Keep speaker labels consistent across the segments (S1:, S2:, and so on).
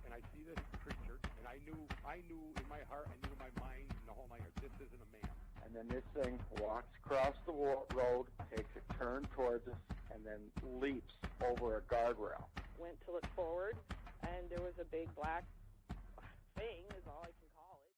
S1: and I see this creature, and I knew in my heart, I knew in my mind, in the whole night, this isn't a man.
S2: And then this thing walks across the road, takes a turn towards us, and then leaps over a guardrail.
S3: Went to look forward, and there was a big black thing, is all I can call it.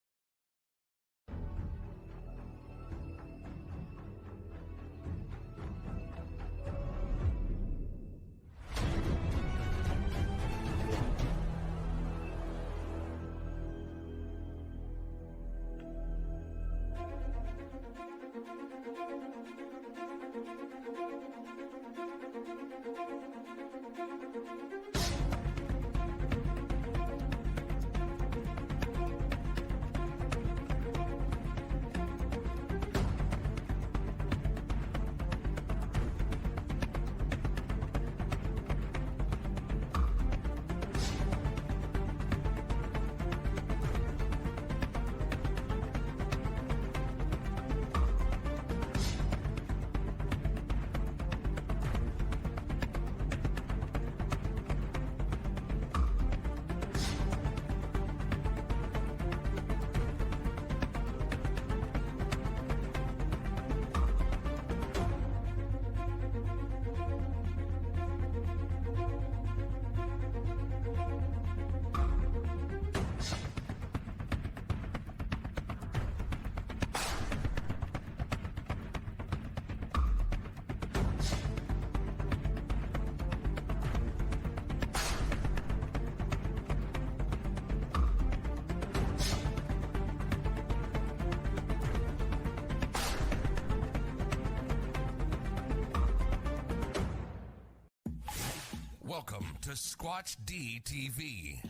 S4: Welcome to Squatch-D TV,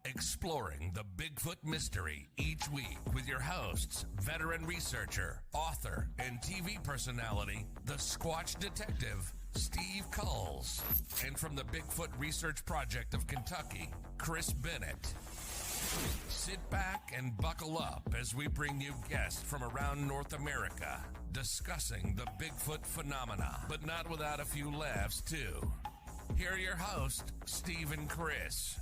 S4: exploring the Bigfoot mystery each week with your hosts, veteran researcher, author, and TV personality, the Squatch detective, Steve Kulls, and from the Bigfoot Research Project of Kentucky, Chris Bennett. Sit back and buckle up as we bring you guests from around North America discussing the Bigfoot phenomena, but not without a few laughs too. Here are your hosts, Steve and Chris.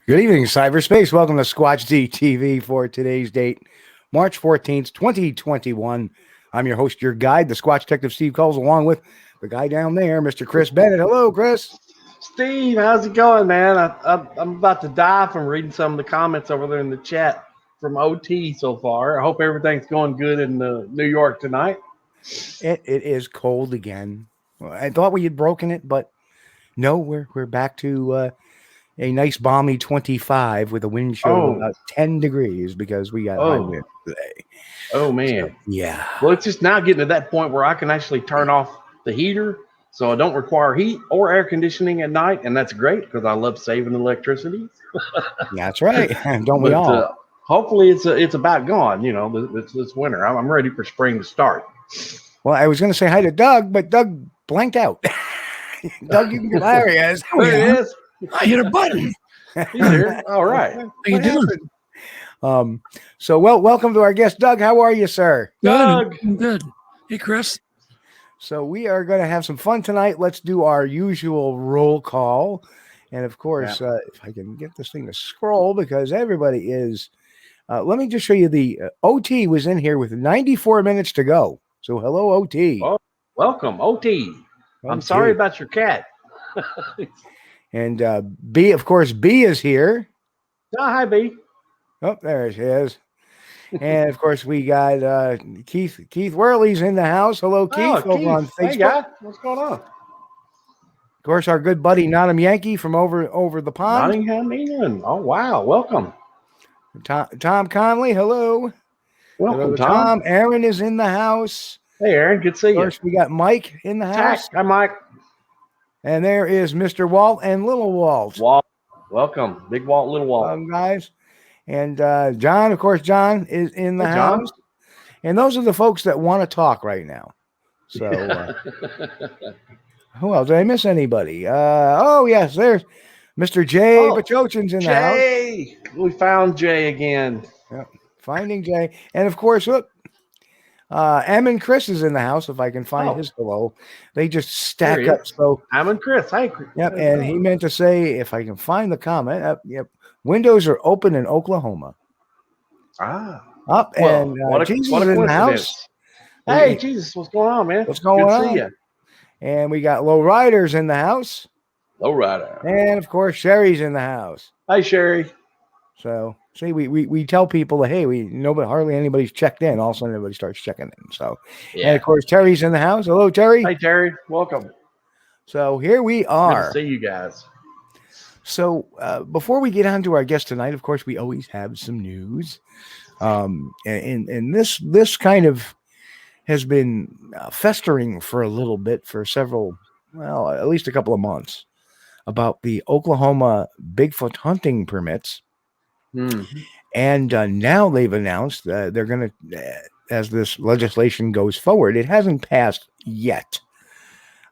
S5: Good evening, cyberspace. Welcome to Squatch-D TV for today's date, March 14th, 2021. I'm your host, your guide, the Squatch detective Steve Kulls, along with the guy down there, Mr. Chris Bennett. Hello, Chris.
S6: Steve, how's it going, man? I'm about to die from reading some of the comments over there in the chat from OT so far. I hope everything's going good in New York tonight.
S5: It is cold again. I thought we had broken it, but no, we're back to a nice balmy 25 with a wind chill of about 10 degrees because we got high wind today.
S6: Oh, man.
S5: So, yeah.
S6: Well, it's just now getting to that point where I can actually turn off the heater so I don't require heat or air conditioning at night, and that's great because I love saving electricity.
S5: That's right. Don't we all?
S6: Hopefully it's about gone, this winter. I'm ready for spring to start.
S5: Well, I was going to say hi to Doug, but Doug blanked out. Doug, you can get there he is.
S6: There he is.
S5: I hit a button.
S6: He's here. All right.
S5: How you doing? So welcome to our guest, Doug. How are you, sir?
S6: Doug.
S7: I'm good. Hey, Chris.
S5: So we are going to have some fun tonight. Let's do our usual roll call. And of course, if I can get this thing to scroll, because everybody is, let me just show you the OT was in here with 94 minutes to go. So hello, OT.
S6: Oh, welcome, OT. I'm sorry about your cat.
S5: And B, of course, B is here.
S6: Oh, hi, B.
S5: Oh, there she is. And of course, we got Keith Worley's in the house. Hello, Keith, over on Facebook.
S6: Hey, guy. What's going on?
S5: Of course, our good buddy Nottingham Yankee from over the pond.
S6: Nottingham, England. Oh, wow. Welcome.
S5: Tom Conley, hello.
S6: Welcome,
S5: hello,
S6: Tom.
S5: Aaron is in the house.
S6: Hey, Aaron. Good to see you.
S5: Of course, we got Mike in the house.
S6: Hi, Mike.
S5: And there is Mr. Walt and Little Walt.
S6: Walt. Welcome. Big Walt, Little Walt.
S5: Guys. And John, of course, John is in the house. And those are the folks that want to talk right now. So, who else? Did I miss anybody? Oh, yes, there's Mr. Jay Bachochin's in the house.
S6: Jay! We found Jay again.
S5: Yep. Finding Jay. And, of course, look, Ammon Chris is in the house. If I can find his hello, they just stack up. So
S6: I'm in Chris. Hi, Chris.
S5: yep. And he meant to say, if I can find the comment, yep. Windows are open in Oklahoma. Up and Jesus is in the house.
S6: Hey, Jesus, what's going on, man?
S5: What's going on?
S6: Good to see you.
S5: And we got Low Riders in the house.
S6: Low Rider.
S5: And of course, Sherry's in the house.
S6: Hi, Sherry.
S5: So see, we tell people that, hey, hardly anybody's checked in. All of a sudden, everybody starts checking in. So, and of course, Terry's in the house. Hello, Terry.
S6: Hi, Terry. Welcome.
S5: So here we are.
S6: Good to see you guys.
S5: So before we get on to our guest tonight, of course, we always have some news. And this kind of has been festering for a little bit, for several, well, at least a couple of months, about the Oklahoma Bigfoot hunting permits. Mm-hmm. And now they've announced that they're going to, as this legislation goes forward, it hasn't passed yet.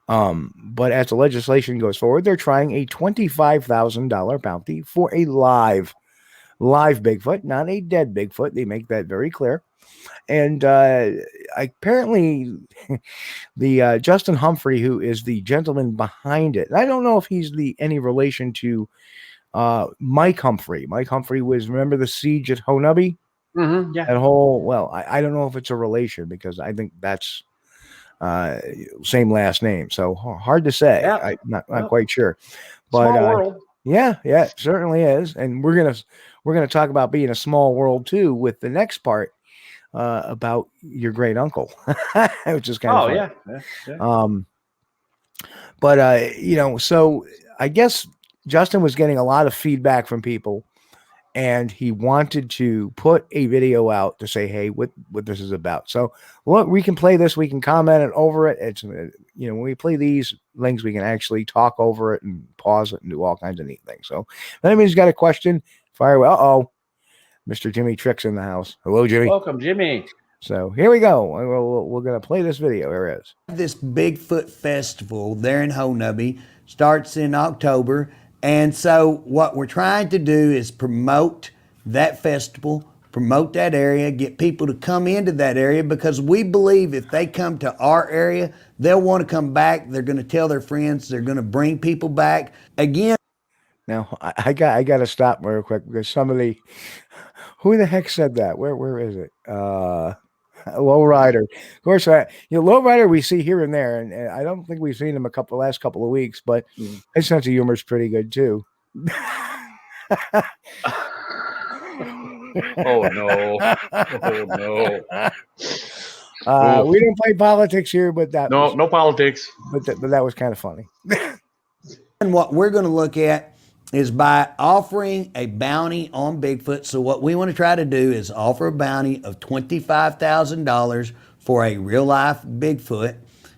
S5: But as the legislation goes forward, they're trying a $25,000 bounty for a live Bigfoot, not a dead Bigfoot. They make that very clear. And apparently the Justin Humphrey, who is the gentleman behind it, I don't know if he's any relation to Mike Humphrey. Mike Humphrey was, remember the siege at Honubby?
S6: Mm-hmm, yeah.
S5: That whole, well, I don't know if it's a relation, because I think that's same last name. So hard to say. Yeah. I'm not quite sure. But
S6: small world.
S5: Yeah, it certainly is. And we're gonna talk about being a small world too with the next part about your great uncle, which is kind of fun.
S6: Yeah.
S5: But so I guess Justin was getting a lot of feedback from people, and he wanted to put a video out to say, hey, what this is about. So look, we can play this, we can comment over it. It's, when we play these things, we can actually talk over it and pause it and do all kinds of neat things. So if anybody's got a question, fire away. Mr. Jimmy Trick's in the house. Hello, Jimmy.
S6: Welcome, Jimmy.
S5: So here we go. We're going to play this video. Here it is.
S7: This Bigfoot festival there in Honubby starts in October. And so what we're trying to do is promote that festival, promote that area, get people to come into that area, because we believe if they come to our area, they'll want to come back. They're going to tell their friends. They're going to bring people back. Again.
S5: Now, I got to stop real quick, because who the heck said that? Where is it? Low Rider. Of course, Low Rider we see here and there, and I don't think we've seen him last couple of weeks, but his sense of humor is pretty good too.
S6: Oh no!
S5: We don't play politics here, but
S6: no politics.
S5: But that was kind of funny.
S7: And what we're going to look at is by offering a bounty on Bigfoot. So what we want to try to do is offer a bounty of $25,000 for a real life Bigfoot.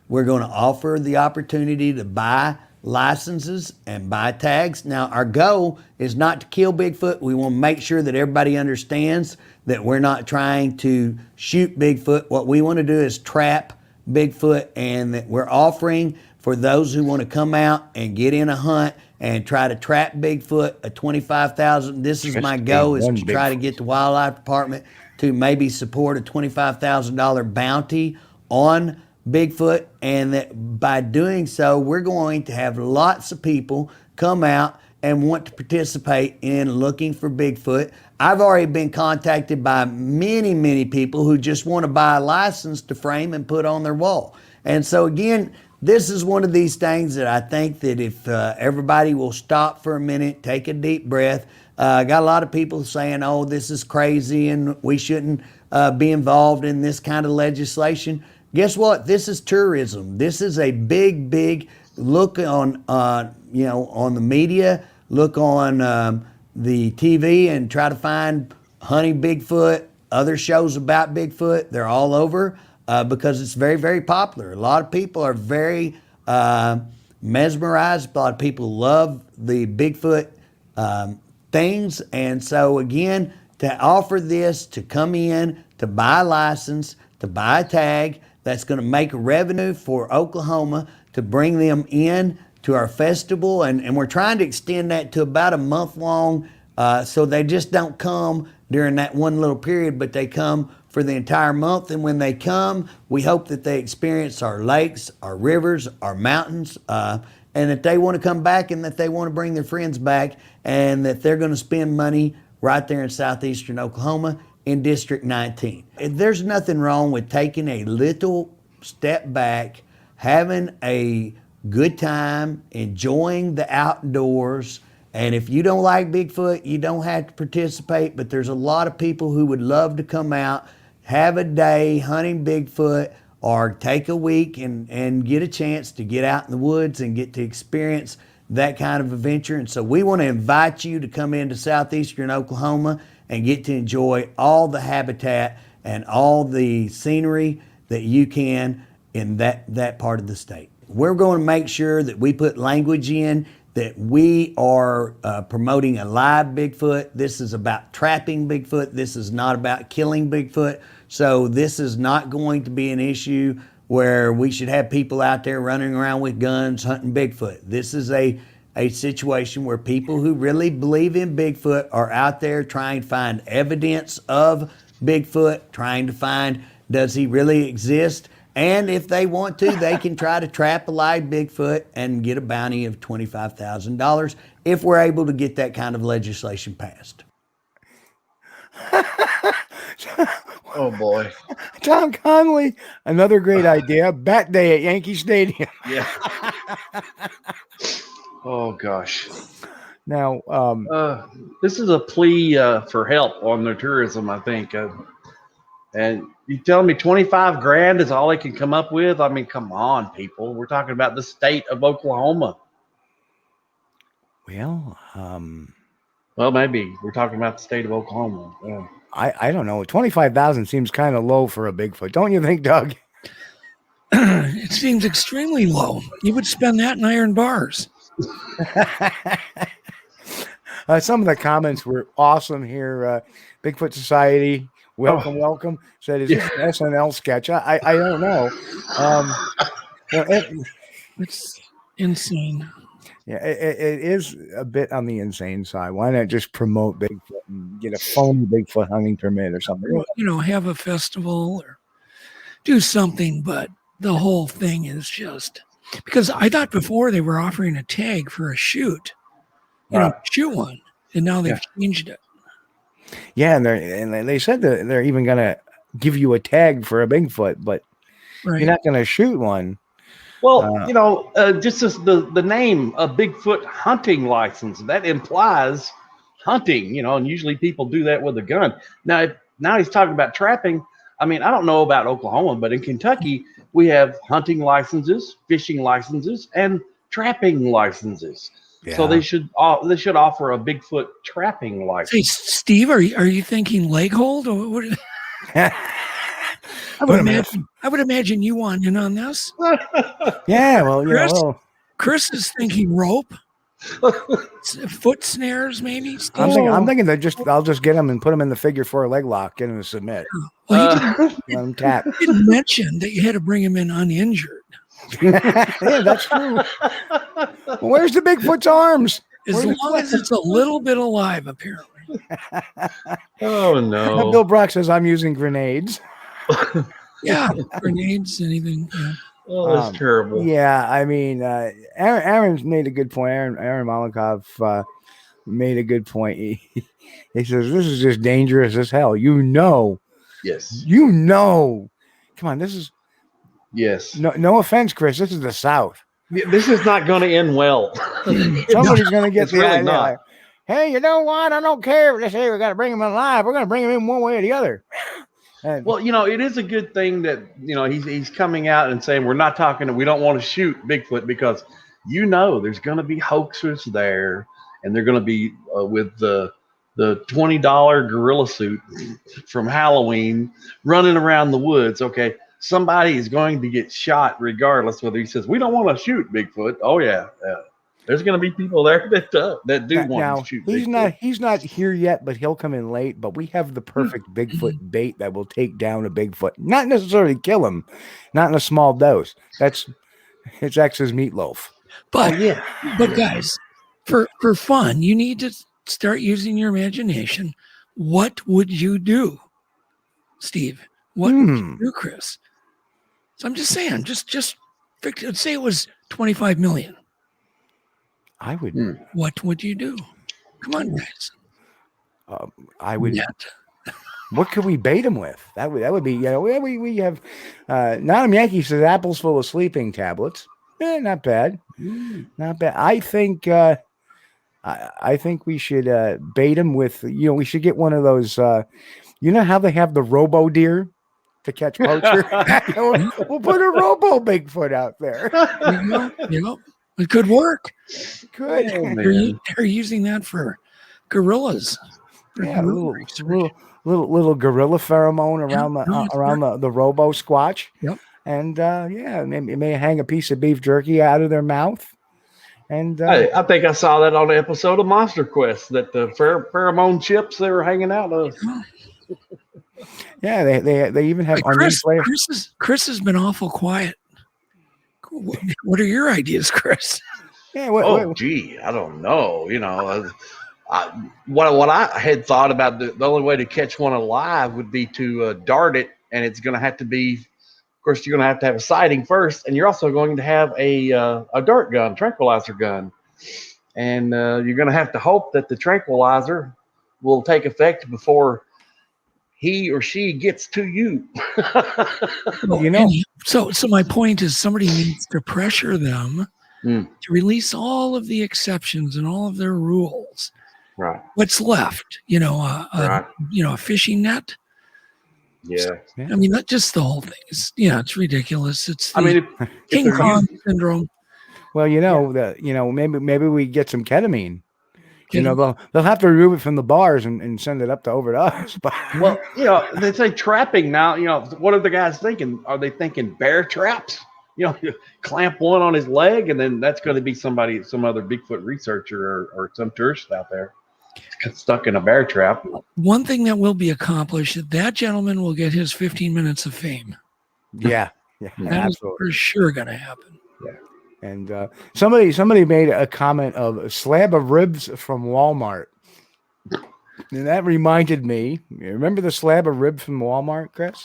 S7: We're going to offer the opportunity to buy licenses and buy tags. Now, our goal is not to kill Bigfoot. We want to make sure that everybody understands that we're not trying to shoot Bigfoot. What we want to do is trap Bigfoot, and that we're offering for those who want to come out and get in a hunt and try to trap Bigfoot, a $25,000. This is my goal, is to try to get the wildlife department to maybe support a $25,000 bounty on Bigfoot. And that by doing so, we're going to have lots of people come out and want to participate in looking for Bigfoot. I've already been contacted by many people who just want to buy a license to frame and put on their wall. And so again, this is one of these things that I think that if everybody will stop for a minute, take a deep breath. Got a lot of people saying, oh, this is crazy and we shouldn't be involved in this kind of legislation. Guess what? This is tourism. This is a big look on, on the media, look on the TV and try to find hunting Bigfoot, other shows about Bigfoot. They're all over. Because it's very popular. A lot of people are very mesmerized. A lot of people love the Bigfoot things. And so again, to offer this, to come in, to buy a license, to buy a tag, that's going to make revenue for Oklahoma, to bring them in to our festival. And we're trying to extend that to about a month long, so they just don't come during that one little period, but they come for the entire month. And when they come, we hope that they experience our lakes, our rivers, our mountains, and that they want to come back and that they want to bring their friends back and that they're going to spend money right there in southeastern Oklahoma in District 19. There's nothing wrong with taking a little step back, having a good time, enjoying the outdoors. And if you don't like Bigfoot, you don't have to participate, but there's a lot of people who would love to come out, have a day hunting Bigfoot, or take a week and get a chance to get out in the woods and get to experience that kind of adventure. And so we want to invite you to come into southeastern Oklahoma and get to enjoy all the habitat and all the scenery that you can in that part of the state. We're going to make sure that we put language in that we are promoting a live Bigfoot. This is about trapping Bigfoot. This is not about killing Bigfoot. So this is not going to be an issue where we should have people out there running around with guns hunting Bigfoot. This is a situation where people who really believe in Bigfoot are out there trying to find evidence of Bigfoot, trying to find, does he really exist? And if they want to, they can try to trap a live Bigfoot and get a bounty of $25,000 if we're able to get that kind of legislation passed.
S6: Oh boy.
S5: Tom Conley, another great idea. Bat day at Yankee Stadium.
S6: Yeah. Oh gosh.
S5: Now,
S6: this is a plea for help on their tourism, I think. And you telling me 25 grand is all they can come up with? I mean, come on, people. We're talking about the state of Oklahoma.
S5: well,
S6: Well, maybe we're talking about the state of Oklahoma. Yeah.
S5: I don't know. 25,000 seems kind of low for a Bigfoot, don't you think, Doug?
S8: It seems extremely low. You would spend that in iron bars.
S5: Some of the comments were awesome here. Bigfoot Society, welcome. Said, is this an SNL sketch? I don't know.
S8: It's insane.
S5: Yeah, it is a bit on the insane side. Why not just promote Bigfoot and get a phony Bigfoot hunting permit or something?
S8: Have a festival or do something, but the whole thing is just because I thought before they were offering a tag for a shoot, shoot one, and now they've changed it.
S5: Yeah, and they said that they're even gonna give you a tag for a Bigfoot, but you're not gonna shoot one.
S6: Well, just as the name, a Bigfoot hunting license, that implies hunting, and usually people do that with a gun. Now he's talking about trapping. I mean, I don't know about Oklahoma, but in Kentucky, we have hunting licenses, fishing licenses, and trapping licenses. Yeah. So they should offer a Bigfoot trapping license.
S8: Hey, Steve, are you thinking leg hold or what? I would imagine you want in on this.
S5: Yeah, well,
S8: Chris is thinking rope, foot snares, maybe.
S5: I'm thinking that I'll just get him and put him in the figure 4 leg lock, get him to submit.
S8: Well, he didn't mention that you had to bring him in uninjured.
S5: Yeah, that's true. Well, where's the Bigfoot's arms?
S8: As long as it's a little bit alive, apparently.
S6: Oh no!
S5: Bill Brock says I'm using grenades.
S8: Yeah, grenades, anything. Yeah.
S6: Oh, that's terrible.
S5: Yeah, I mean, Aaron's made a good point. Aaron Malakov made a good point. He says this is just dangerous as hell.
S6: Yes.
S5: Come on, this is.
S6: Yes.
S5: No offense, Chris. This is the South.
S6: This is not going to end well.
S5: Somebody's going to get the
S6: really
S5: idea.
S6: not.
S5: Like, hey, you know what? I don't care if they say we got to bring him alive. We're going to bring him in one way or the other. And,
S6: well, it is a good thing that he's coming out and saying we don't want to shoot Bigfoot because there's going to be hoaxers there, and they're going to be with the $20 gorilla suit from Halloween running around the woods. Okay. Somebody is going to get shot regardless whether he says we don't want to shoot Bigfoot. Oh yeah, there's going to be people there that do want to shoot Bigfoot.
S5: He's not here yet, but he'll come in late. But we have the perfect Bigfoot bait that will take down a Bigfoot, not necessarily kill him, not in a small dose. It's X's meatloaf.
S8: But but guys, for fun, you need to start using your imagination. What would you do? Steve. What would you do, Chris? So I'm just saying, just say it was 25 million.
S5: I would.
S8: What would you do? Come on, guys.
S5: I would. What could we bait him with? That would be, we have Not Yankee says apples full of sleeping tablets. Not bad. Not bad. I think we should bait him with, we should get one of those, how they have the robo deer to catch poacher? We'll put a robo Bigfoot out there.
S8: It could work.
S5: Good.
S8: They're using that for gorillas.
S5: Yeah, little gorilla pheromone around the robo Squatch.
S8: Yep.
S5: And may hang a piece of beef jerky out of their mouth. And
S6: I think I saw that on the episode of MonsterQuest that the pheromone chips they were hanging out of.
S5: Yeah, they even have
S8: Chris has been awful quiet. What are your ideas, Chris?
S5: Yeah.
S6: Gee, I don't know. What I had thought about the only way to catch one alive would be to dart it, and it's going to have to be. Of course, you're going to have a sighting first, and you're also going to have a dart gun, tranquilizer gun, and you're going to have to hope that the tranquilizer will take effect before he or she gets to you.
S8: So my point is, somebody needs to pressure them to release all of the exceptions and all of their rules.
S6: Right.
S8: What's left? A fishing net.
S6: Yeah.
S8: I mean, not just the whole thing. It's ridiculous. It's King
S6: if
S8: Kong syndrome.
S5: Well, maybe we get some ketamine. They'll have to remove it from the bars and send it up to over to us.
S6: Well, they say trapping now. What are the guys thinking? Are they thinking bear traps? Clamp one on his leg, and then that's going to be some other Bigfoot researcher or some tourist out there stuck in a bear trap.
S8: One thing that will be accomplished, that gentleman will get his 15 minutes of fame.
S5: Yeah,
S8: that is for sure going to happen.
S5: Yeah. And somebody made a comment of a slab of ribs from Walmart. And that reminded me, remember the slab of ribs from Walmart, Chris?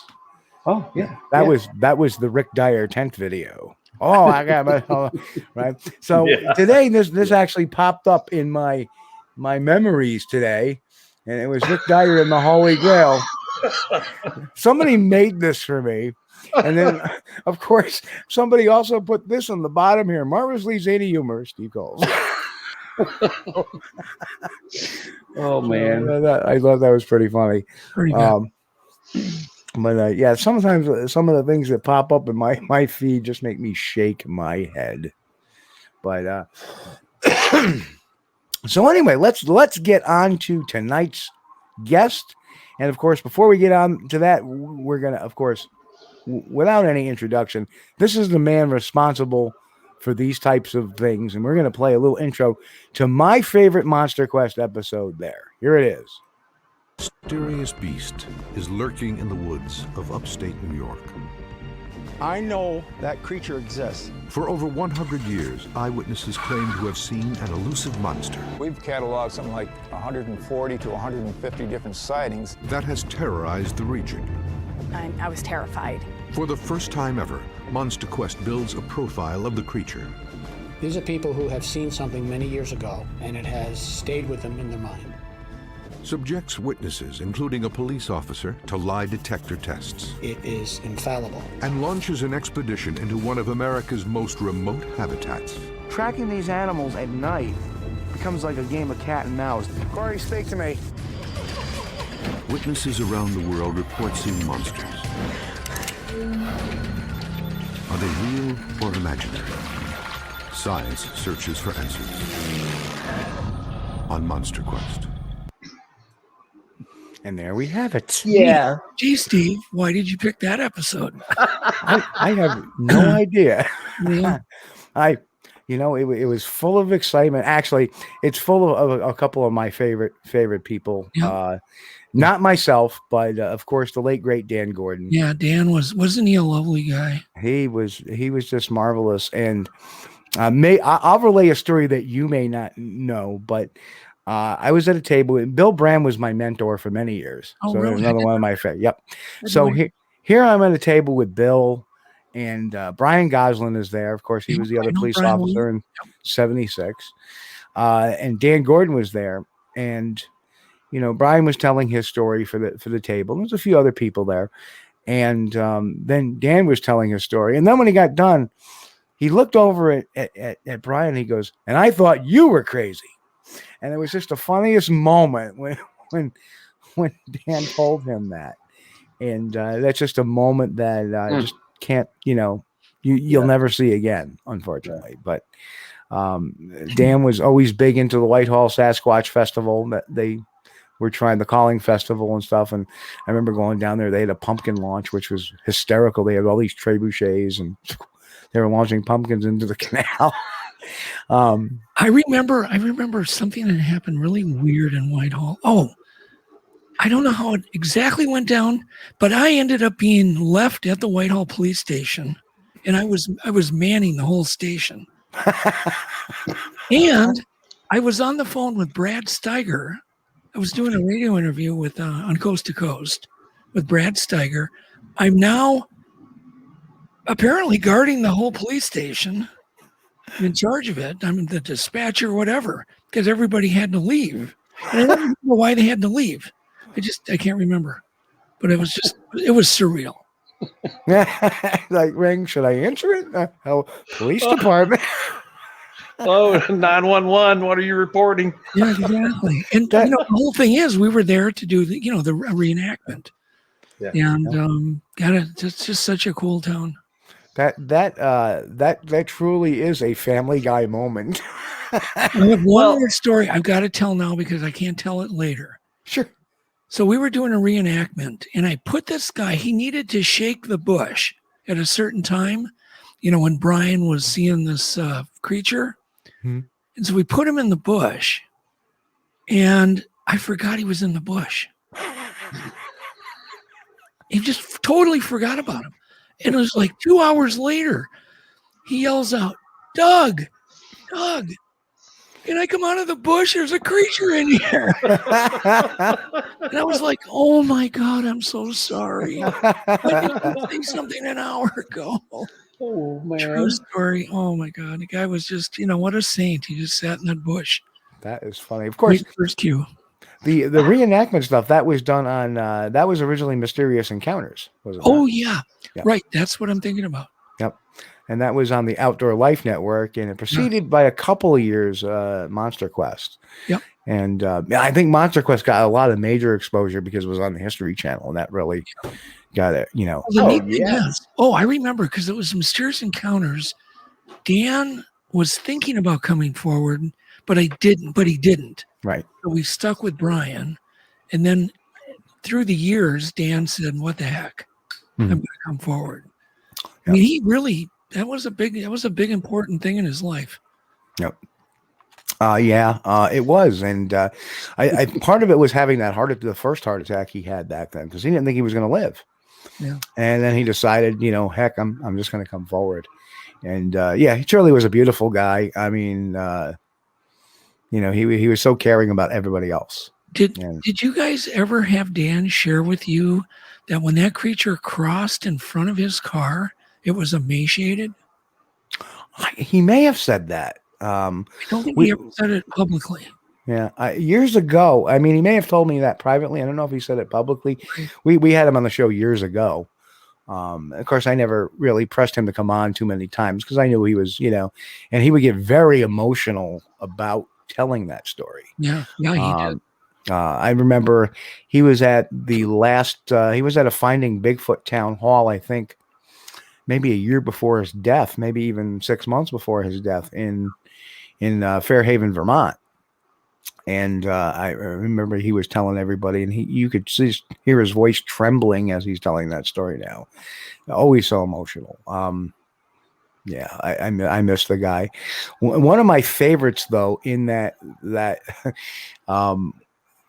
S6: Oh, yeah.
S5: That was the Rick Dyer tent video. Oh, I got my right. So today this actually popped up in my memories today, and it was Rick Dyer in the Holy Grail. Somebody made this for me. And then, of course, somebody also put this on the bottom here. Marvelously zany humor, Steve Kulls.
S6: Oh, man.
S5: I thought that was pretty funny.
S8: Pretty good.
S5: But sometimes some of the things that pop up in my feed just make me shake my head. But so anyway, let's get on to tonight's guest. And of course, before we get on to that, we're gonna, of course, without any introduction, this is the man responsible for these types of things, and we're gonna play a little intro to my favorite MonsterQuest episode. There, here it is.
S9: Mysterious beast is lurking in the woods of upstate New York.
S10: I know that creature exists.
S9: For over 100 years, eyewitnesses claim to have seen an elusive monster.
S10: We've cataloged something like 140 to 150 different sightings.
S9: That has terrorized the region.
S11: I was terrified.
S9: For the first time ever, MonsterQuest builds a profile of the creature.
S12: These are people who have seen something many years ago, and it has stayed with them in their mind.
S9: Subjects witnesses, including a police officer, to lie detector tests.
S12: It is infallible.
S9: And launches an expedition into one of America's most remote habitats.
S13: Tracking these animals at night becomes like a game of cat and mouse. Corey, speak to me.
S9: Witnesses around the world report seeing monsters. Are they real or imaginary? Science searches for answers on MonsterQuest.
S5: And there we have it.
S6: Yeah.
S8: Gee, Steve, why did you pick that episode?
S5: I have no idea.
S8: Yeah.
S5: It was full of excitement. Actually, it's full of a couple of my favorite people.
S8: Yeah.
S5: Not myself, but of course the late great Dan Gordon.
S8: Yeah, Dan wasn't he a lovely guy?
S5: He was just marvelous. And I'll relay a story that you may not know, but I was at a table. And Bill Brand was my mentor for many years.
S8: Oh,
S5: So
S8: really?
S5: another one of my favorites. Yep.
S8: That's
S5: So
S8: right.
S5: here I'm at a table with Bill, and Brian Goslin is there. Of course, he was the
S8: I
S5: other
S8: know
S5: police
S8: Brian
S5: officer
S8: Williams.
S5: in '76. And Dan Gordon was there. And, Brian was telling his story for the table. There's a few other people there. And then Dan was telling his story. And then when he got done, he looked over at Brian. He goes, "And I thought you were crazy." And it was just the funniest moment when Dan told him that. And that's just a moment that just can't, you'll never see again, unfortunately. But Dan was always big into the Whitehall Sasquatch Festival that they were trying, the Calling Festival and stuff. And I remember going down there. They had a pumpkin launch, which was hysterical. They had all these trebuchets and they were launching pumpkins into the canal.
S8: I remember something that happened really weird in Whitehall. Oh, I don't know how it exactly went down, but I ended up being left at the Whitehall police station, and I was manning the whole station. And I was on the phone with Brad Steiger. I was doing a radio interview with on Coast to Coast with Brad Steiger. I'm now apparently guarding the whole police station. I'm in charge of it. I'm the dispatcher, whatever, because everybody had to leave. And I don't know why they had to leave. I can't remember. But it was surreal.
S5: Like, ring, should I answer it? Police department.
S6: Oh, 911, what are you reporting?
S8: Yeah, exactly. And the whole thing is we were there to do the reenactment.
S6: Yeah.
S8: And it's just such a cool town.
S5: That truly is a Family Guy moment.
S8: I have one more story I've got to tell now because I can't tell it later.
S5: Sure.
S8: So we were doing a reenactment, and I put this guy, he needed to shake the bush at a certain time, when Brian was seeing this creature.
S5: Hmm.
S8: And so we put him in the bush, and I forgot he was in the bush. He just totally forgot about him. And it was like 2 hours later, he yells out, Doug, can I come out of the bush? There's a creature in here. And I was like, oh my God, I'm so sorry. I did say something an hour ago.
S6: Oh, man.
S8: True story. Oh my God. The guy was just, what a saint. He just sat in that bush.
S5: That is funny. Of course.
S8: First cue.
S5: The reenactment stuff that was done on that was originally Mysterious Encounters, wasn't it?
S8: Oh yeah. Right. That's what I'm thinking about.
S5: Yep. And that was on the Outdoor Life Network, and it preceded by a couple of years MonsterQuest.
S8: Yep.
S5: And I think MonsterQuest got a lot of major exposure because it was on the History Channel, and that really got it.
S8: Oh, I remember because it was Mysterious Encounters. Dan was thinking about coming forward, but he didn't.
S5: Right.
S8: So we stuck with Brian, and then through the years, Dan said, "What the heck? I'm going to come forward." Yep. I mean, he really that was a big important thing in his life.
S5: Yep. It was, and I part of it was having the first heart attack he had back then because he didn't think he was going to live.
S8: Yeah.
S5: And then he decided, heck, I'm just going to come forward, and he truly was a beautiful guy. I mean. He was so caring about everybody else.
S8: Did you guys ever have Dan share with you that when that creature crossed in front of his car, it was emaciated?
S5: He may have said that.
S8: I don't think he ever said it publicly.
S5: Yeah, years ago. I mean, he may have told me that privately. I don't know if he said it publicly. We had him on the show years ago. Of course, I never really pressed him to come on too many times because I knew he was, and he would get very emotional about telling that story.
S8: Yeah, he did.
S5: I remember he was at he was at a Finding Bigfoot town hall, I think maybe a year before his death, maybe even 6 months before his death in Fairhaven, Vermont. And I remember he was telling everybody, and you could hear his voice trembling as he's telling that story now. Always so emotional. I miss the guy. One of my favorites, though, in that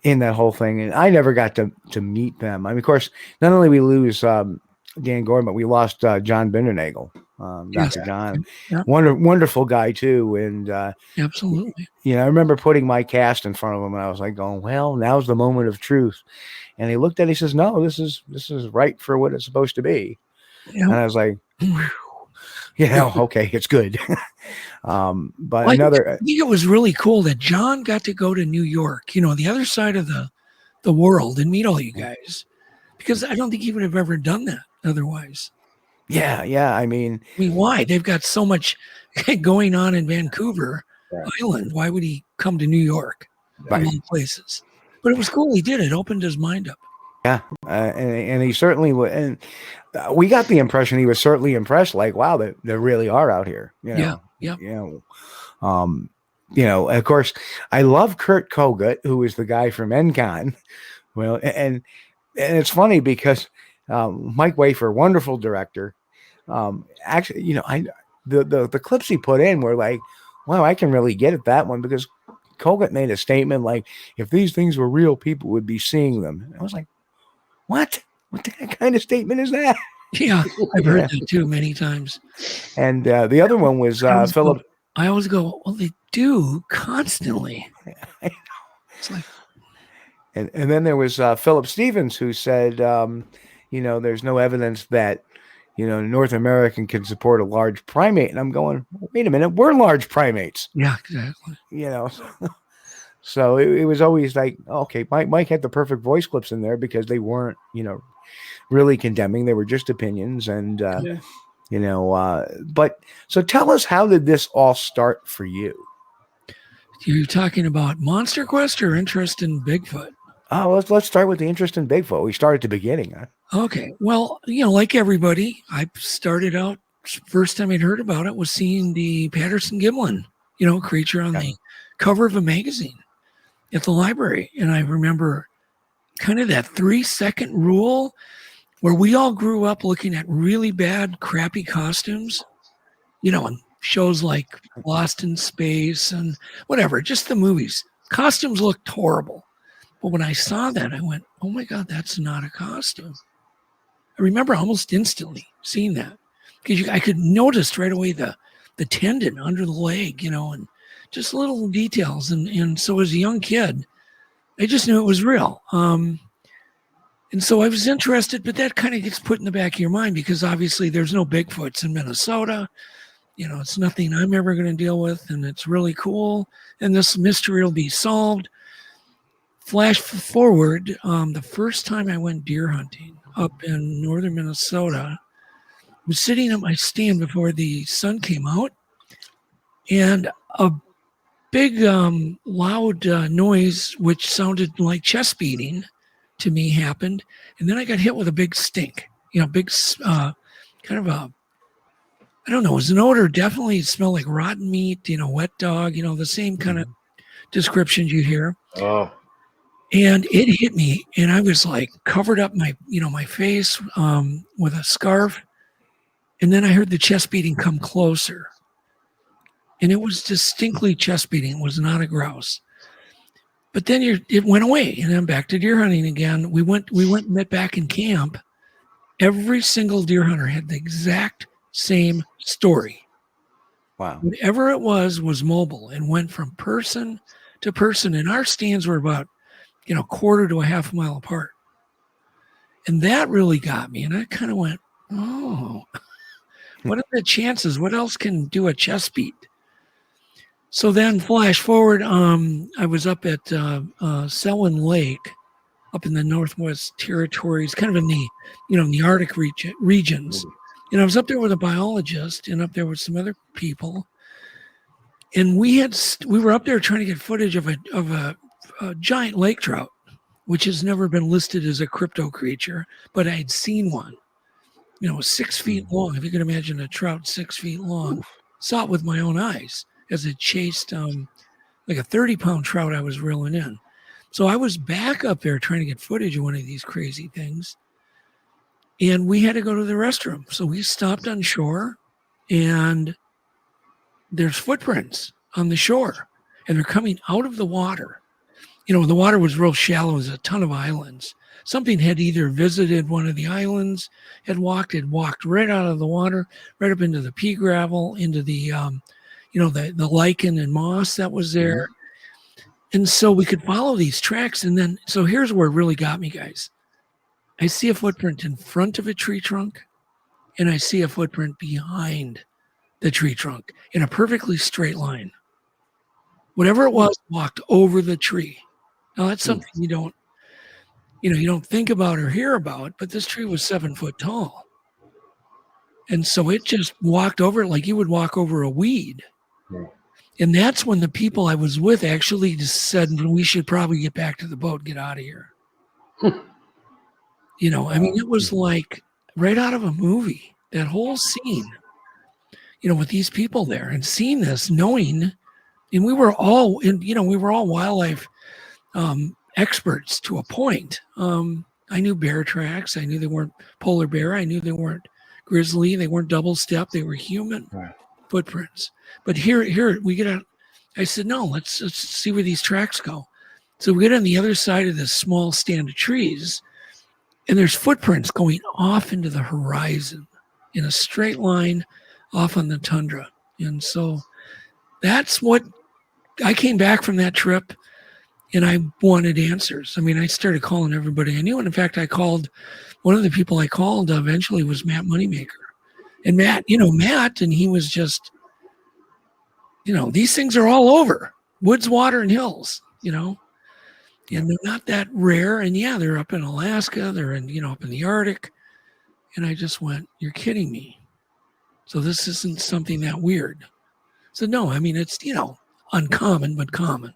S5: in that whole thing, and I never got to meet them. I mean, of course, not only we lose Dan Gordon, but we lost John Bindernagel. Dr. John.
S8: Yeah.
S5: Wonderful guy too. And
S8: absolutely.
S5: I remember putting my cast in front of him and I was like going, well, now's the moment of truth. And he looked at it, he says, no, this is right for what it's supposed to be.
S8: Yeah.
S5: And I was like, okay, it's good. But
S8: I think it was really cool that John got to go to New York, the other side of the world, and meet all you guys, because I don't think he would have ever done that otherwise.
S5: Yeah. I mean,
S8: why? They've got so much going on in Vancouver Island. Why would he come to New York?
S5: Right.
S8: Of all places. But it was cool. He did. It opened his mind up.
S5: Yeah, and he certainly would. And we got the impression he was certainly impressed. Like, wow, they really are out here.
S8: Yeah.
S5: Of course, I love Kurt Kogut, who is the guy from NCon. Well, and it's funny because Mike Wafer, wonderful director. Actually, the clips he put in were like, wow, I can really get at that one because Kogut made a statement like, if these things were real, people would be seeing them. And I was like, what? What kind of statement is that?
S8: Yeah, I've heard that too many times.
S5: And the other one was Philip.
S8: I always go, well, they do constantly. It's like,
S5: and then there was Philip Stevens who said, there's no evidence that, North American can support a large primate. And I'm going, wait a minute, we're large primates.
S8: Yeah, exactly.
S5: So it was always like, okay, Mike had the perfect voice clips in there because they weren't, really condemning. They were just opinions. And, but so tell us, how did this all start for you?
S8: You're talking about MonsterQuest or interest in Bigfoot?
S5: Oh, let's start with the interest in Bigfoot. We start at the beginning. Huh?
S8: Okay. Well, like everybody, I started out, first time I'd heard about it was seeing the Patterson-Gimlin, creature on the cover of a magazine at the library. And I remember kind of that 3-second rule where we all grew up looking at really bad, crappy costumes, and shows like Lost in Space and whatever, just the movies. Costumes looked horrible. But when I saw that, I went, oh my God, that's not a costume. I remember almost instantly seeing that because I could notice right away the tendon under the leg, and just little details. And so as a young kid, I just knew it was real. And so I was interested, but that kind of gets put in the back of your mind because obviously there's no Bigfoots in Minnesota. It's nothing I'm ever going to deal with, and it's really cool. And this mystery will be solved. Flash forward, the first time I went deer hunting up in northern Minnesota, I was sitting at my stand before the sun came out, and a big loud noise, which sounded like chest beating to me, happened. And then I got hit with a big stink, big kind of a, I don't know, it was an odor, definitely smelled like rotten meat, wet dog, the same kind of descriptions you hear.
S6: Oh.
S8: And it hit me, and I was like covered up my face with a scarf. And then I heard the chest beating come closer. And it was distinctly chest beating. It was not a grouse. But then it went away, and I'm back to deer hunting again. We went and met back in camp. Every single deer hunter had the exact same story.
S5: Wow.
S8: Whatever it was mobile and went from person to person. And our stands were about, quarter to a half mile apart. And that really got me. And I kind of went, oh, what are the chances? What else can do a chest beat? So then flash forward, I was up at Selwyn Lake, up in the Northwest Territories, kind of in the, in the Arctic regions. And I was up there with a biologist and up there with some other people. And we were up there trying to get footage of a giant lake trout, which has never been listed as a crypto creature, but I had seen one, 6 feet long. If you can imagine a trout 6 feet long, saw it with my own eyes as it chased like a 30-pound trout I was reeling in. So I was back up there trying to get footage of one of these crazy things. And we had to go to the restroom. So we stopped on shore, and there's footprints on the shore, and they're coming out of the water. the water was real shallow. There's a ton of islands. Something had either visited one of the islands, had walked right out of the water, right up into the pea gravel, into the, the lichen and moss that was there. And so we could follow these tracks. And then, so here's where it really got me, guys. I see a footprint in front of a tree trunk, and I see a footprint behind the tree trunk in a perfectly straight line. Whatever it was walked over the tree. Now that's something you don't think about or hear about, but this tree was 7 foot tall. And so it just walked over it like you would walk over a weed. Yeah. And that's when the people I was with actually just said, we should probably get back to the boat, get out of here. It was like right out of a movie, that whole scene, with these people there and seeing this, knowing, and we were all wildlife experts to a point. I knew bear tracks. I knew they weren't polar bear. I knew they weren't grizzly. They weren't double step. They were human footprints. But here we get out. I said, no, let's see where these tracks go. So we get on the other side of this small stand of trees, and there's footprints going off into the horizon in a straight line off on the tundra. And so that's what I came back from that trip, and I wanted answers. I mean, I started calling everybody I knew. And in fact, I called one of the people I called eventually was Matt Moneymaker. And Matt, and he was just, these things are all over woods, water, and hills, and they're not that rare. And yeah, they're up in Alaska. They're in, up in the Arctic. And I just went, you're kidding me. So this isn't something that weird. So no, I mean, it's, uncommon, but common.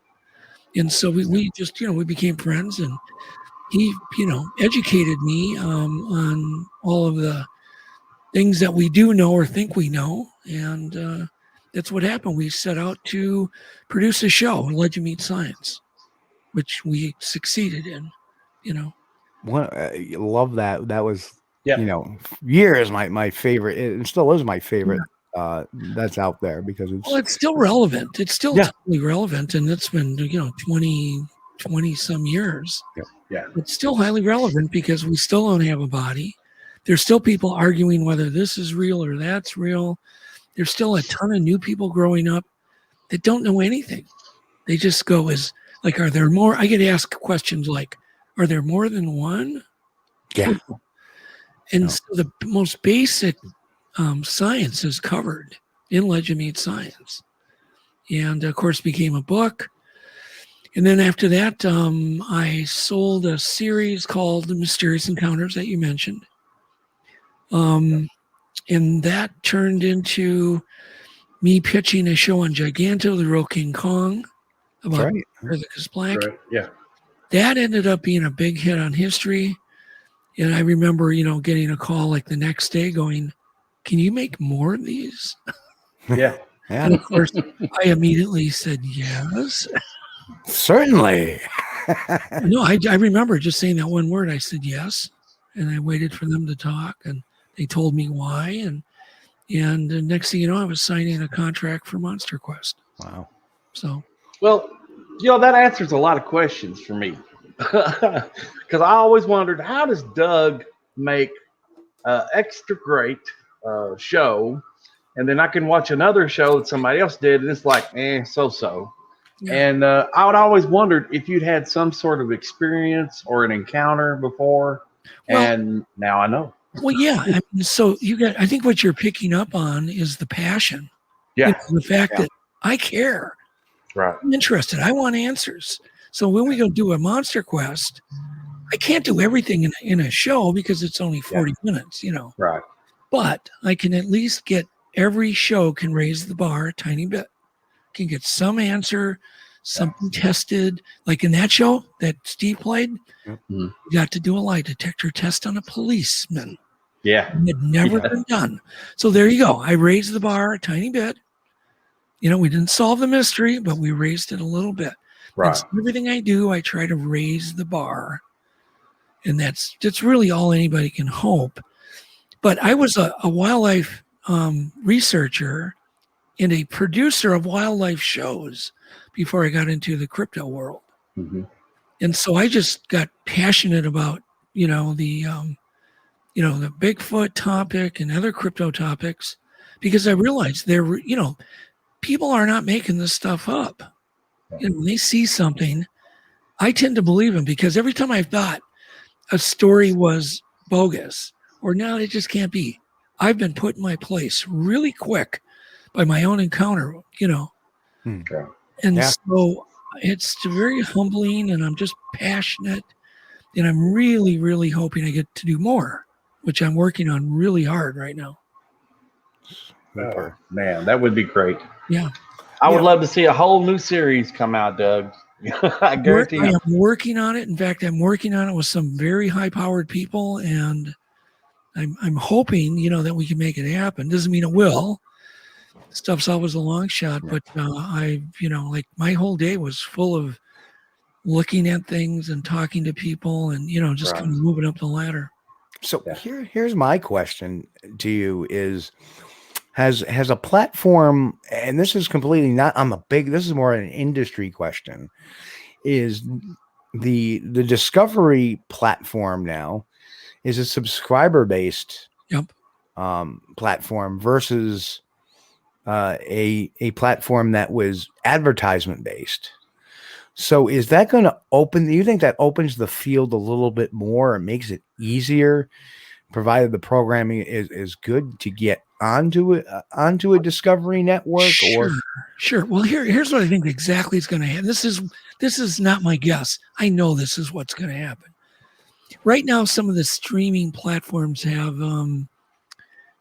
S8: And so we just, we became friends, and he, educated me on all of the things that we do know or think we know. And that's what happened. We set out to produce a show, Let You Meet Science, which we succeeded in,
S5: I love that. That was, years my favorite. It still is my favorite. That's out there because
S8: it's still relevant. It's still totally relevant, and it's been 20 some years.
S6: Yeah,
S8: it's still highly relevant because we still don't have a body. There's still people arguing whether this is real or that's real. There's still a ton of new people growing up that don't know anything. They just go are there more? I get asked questions like, are there more than one?
S5: Yeah.
S8: And so the most basic science is covered in Let You Meet Science, and of course became a book. And then after that, I sold a series called The Mysterious Encounters that you mentioned, and that turned into me pitching a show on Giganto, the real King Kong, about Arthurus Black.
S6: Right. Yeah,
S8: that ended up being a big hit on History, and I remember getting a call like the next day going, can you make more of these?
S6: Yeah.
S8: And of course, I immediately said yes.
S5: Certainly.
S8: No, I remember just saying that one word. I said yes, and I waited for them to talk, and they told me why. And the next thing you know, I was signing a contract for MonsterQuest.
S5: Wow.
S8: So.
S6: Well, that answers a lot of questions for me, because I always wondered, how does Doug make extra great show, and then I can watch another show that somebody else did, and it's like, so. Yeah. And I would always wondered if you'd had some sort of experience or an encounter before, and now I know.
S8: Well, yeah. So I think what you're picking up on is the passion.
S6: Yeah.
S8: The fact that I care.
S6: Right.
S8: I'm interested. I want answers. So when we go do a MonsterQuest, I can't do everything in a show because it's only 40 minutes,
S6: Right.
S8: But I can at least get every show can raise the bar a tiny bit. Can get some answer, something tested. Like in that show that Steve played, you got to do a lie detector test on a policeman.
S6: Yeah.
S8: It had never been done. So there you go. I raised the bar a tiny bit. We didn't solve the mystery, but we raised it a little bit.
S6: Right.
S8: So everything I do, I try to raise the bar. And that's really all anybody can hope. But I was a wildlife researcher and a producer of wildlife shows before I got into the crypto world.
S6: Mm-hmm.
S8: And so I just got passionate about, the Bigfoot topic and other crypto topics, because I realized people are not making this stuff up. When they see something, I tend to believe them, because every time I've thought a story was bogus or no, it just can't be, I've been put in my place really quick by my own encounter, And so it's very humbling, and I'm just passionate, and I'm really, really hoping I get to do more, which I'm working on really hard right now.
S6: Oh, man, that would be great.
S8: Yeah.
S6: I would love to see a whole new series come out, Doug. I guarantee
S8: I am working on it. In fact, I'm working on it with some very high-powered people, and I'm hoping, that we can make it happen. Doesn't mean it will. Stuff's always a long shot, but my whole day was full of looking at things and talking to people, and just kind of moving up the ladder.
S5: So here's my question to you: has a platform, and this is completely not this is more an industry question, is the Discovery platform now is a subscriber based platform versus a platform that was advertisement based. So is that going to do you think that opens the field a little bit more and makes it easier, provided the programming is good, to get onto a Discovery network?
S8: Sure. Well, here's what I think exactly is going to happen. This is not my guess. I know this is what's going to happen. Right now, some of the streaming platforms have,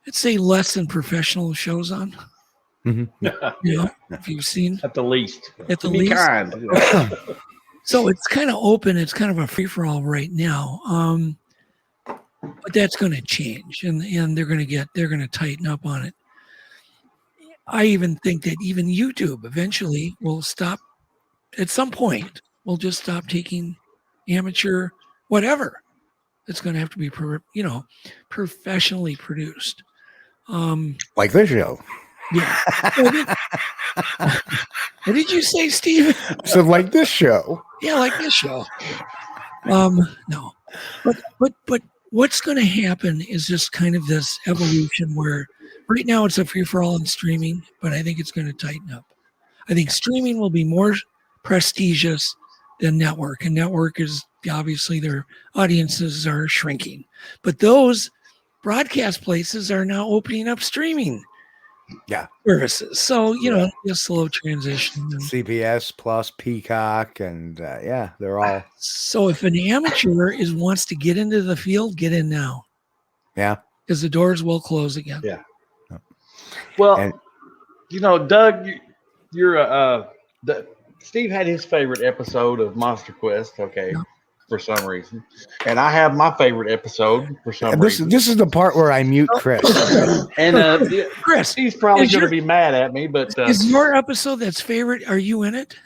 S8: let's say, less than professional shows on.
S5: Mm-hmm.
S8: If you've seen,
S6: at the least.
S8: Kind. So it's kind of open. It's kind of a free for all right now. But that's going to change, and they're going to tighten up on it. I even think that even YouTube eventually will stop. At some point, we'll just stop taking amateur whatever. It's going to have to be professionally produced.
S5: Like this show.
S8: Yeah. What did you say, Steve?
S5: So like this show.
S8: Yeah, like this show. No, but what's going to happen is just kind of this evolution where right now it's a free for all in streaming, but I think it's going to tighten up. I think streaming will be more prestigious than network, and network is obviously their audiences are shrinking, but those broadcast places are now opening up streaming services. So, a slow transition.
S5: CBS plus Peacock, and they're all.
S8: So if an amateur wants to get into the field, get in now.
S5: Yeah.
S8: Because the doors will close again.
S6: Yeah. Well, Doug, you're Steve had his favorite episode of MonsterQuest. Okay. Yeah. For some reason, and I have my favorite episode for some reason.
S5: This is the part where I mute Chris,
S6: and Chris, he's probably going to be mad at me. But
S8: is your episode that's favorite? Are you in it?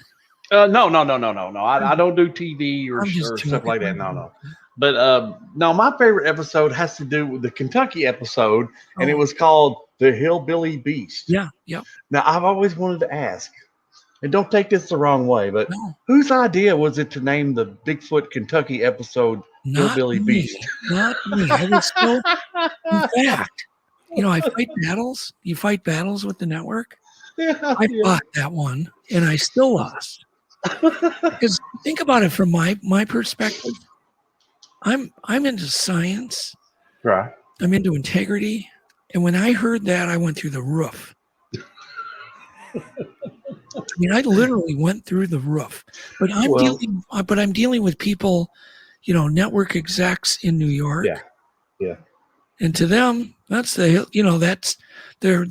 S6: No. I don't do TV or stuff like that. No. But no, my favorite episode has to do with the Kentucky episode, and it was called "The Hillbilly Beast."
S8: Yeah.
S6: Now I've always wanted to ask. And don't take this the wrong way, but whose idea was it to name the Bigfoot Kentucky episode Hillbilly Beast?
S8: Not me. I was still, in fact, I fight battles. You fight battles with the network. I fought that one, and I still lost. Because think about it from my perspective. I'm into science.
S6: Right.
S8: I'm into integrity. And when I heard that, I went through the roof. I literally went through the roof, but I'm dealing with people, network execs in New York.
S6: Yeah.
S8: And to them, that's that's their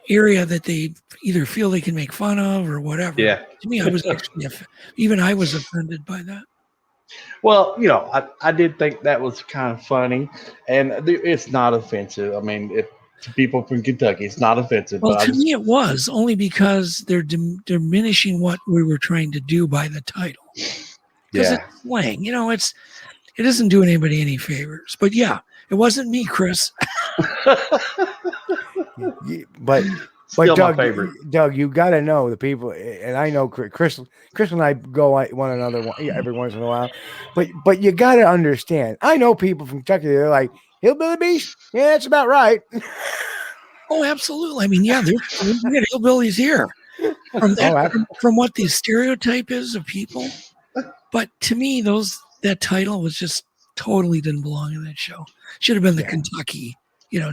S8: area that they either feel they can make fun of or whatever.
S6: Yeah.
S8: To me, I was actually I was offended by that.
S6: Well, I did think that was kind of funny, and it's not offensive. I mean, to people from Kentucky, it's not offensive.
S8: Well, to me, it was only because they're diminishing what we were trying to do by the title. Because it's slang, it isn't doing anybody any favors. But it wasn't me, Chris.
S5: But
S6: Still
S5: Doug,
S6: my favorite.
S5: Doug, you got to know the people, and I know Chris and I go at one another every once in a while, but you got to understand. I know people from Kentucky. They're like, hillbilly beast. Yeah, that's about right.
S8: Oh, absolutely. I mean, yeah, we got hillbillies here. From what the stereotype is of people. But to me, that title was just totally didn't belong in that show. Should have been the Kentucky,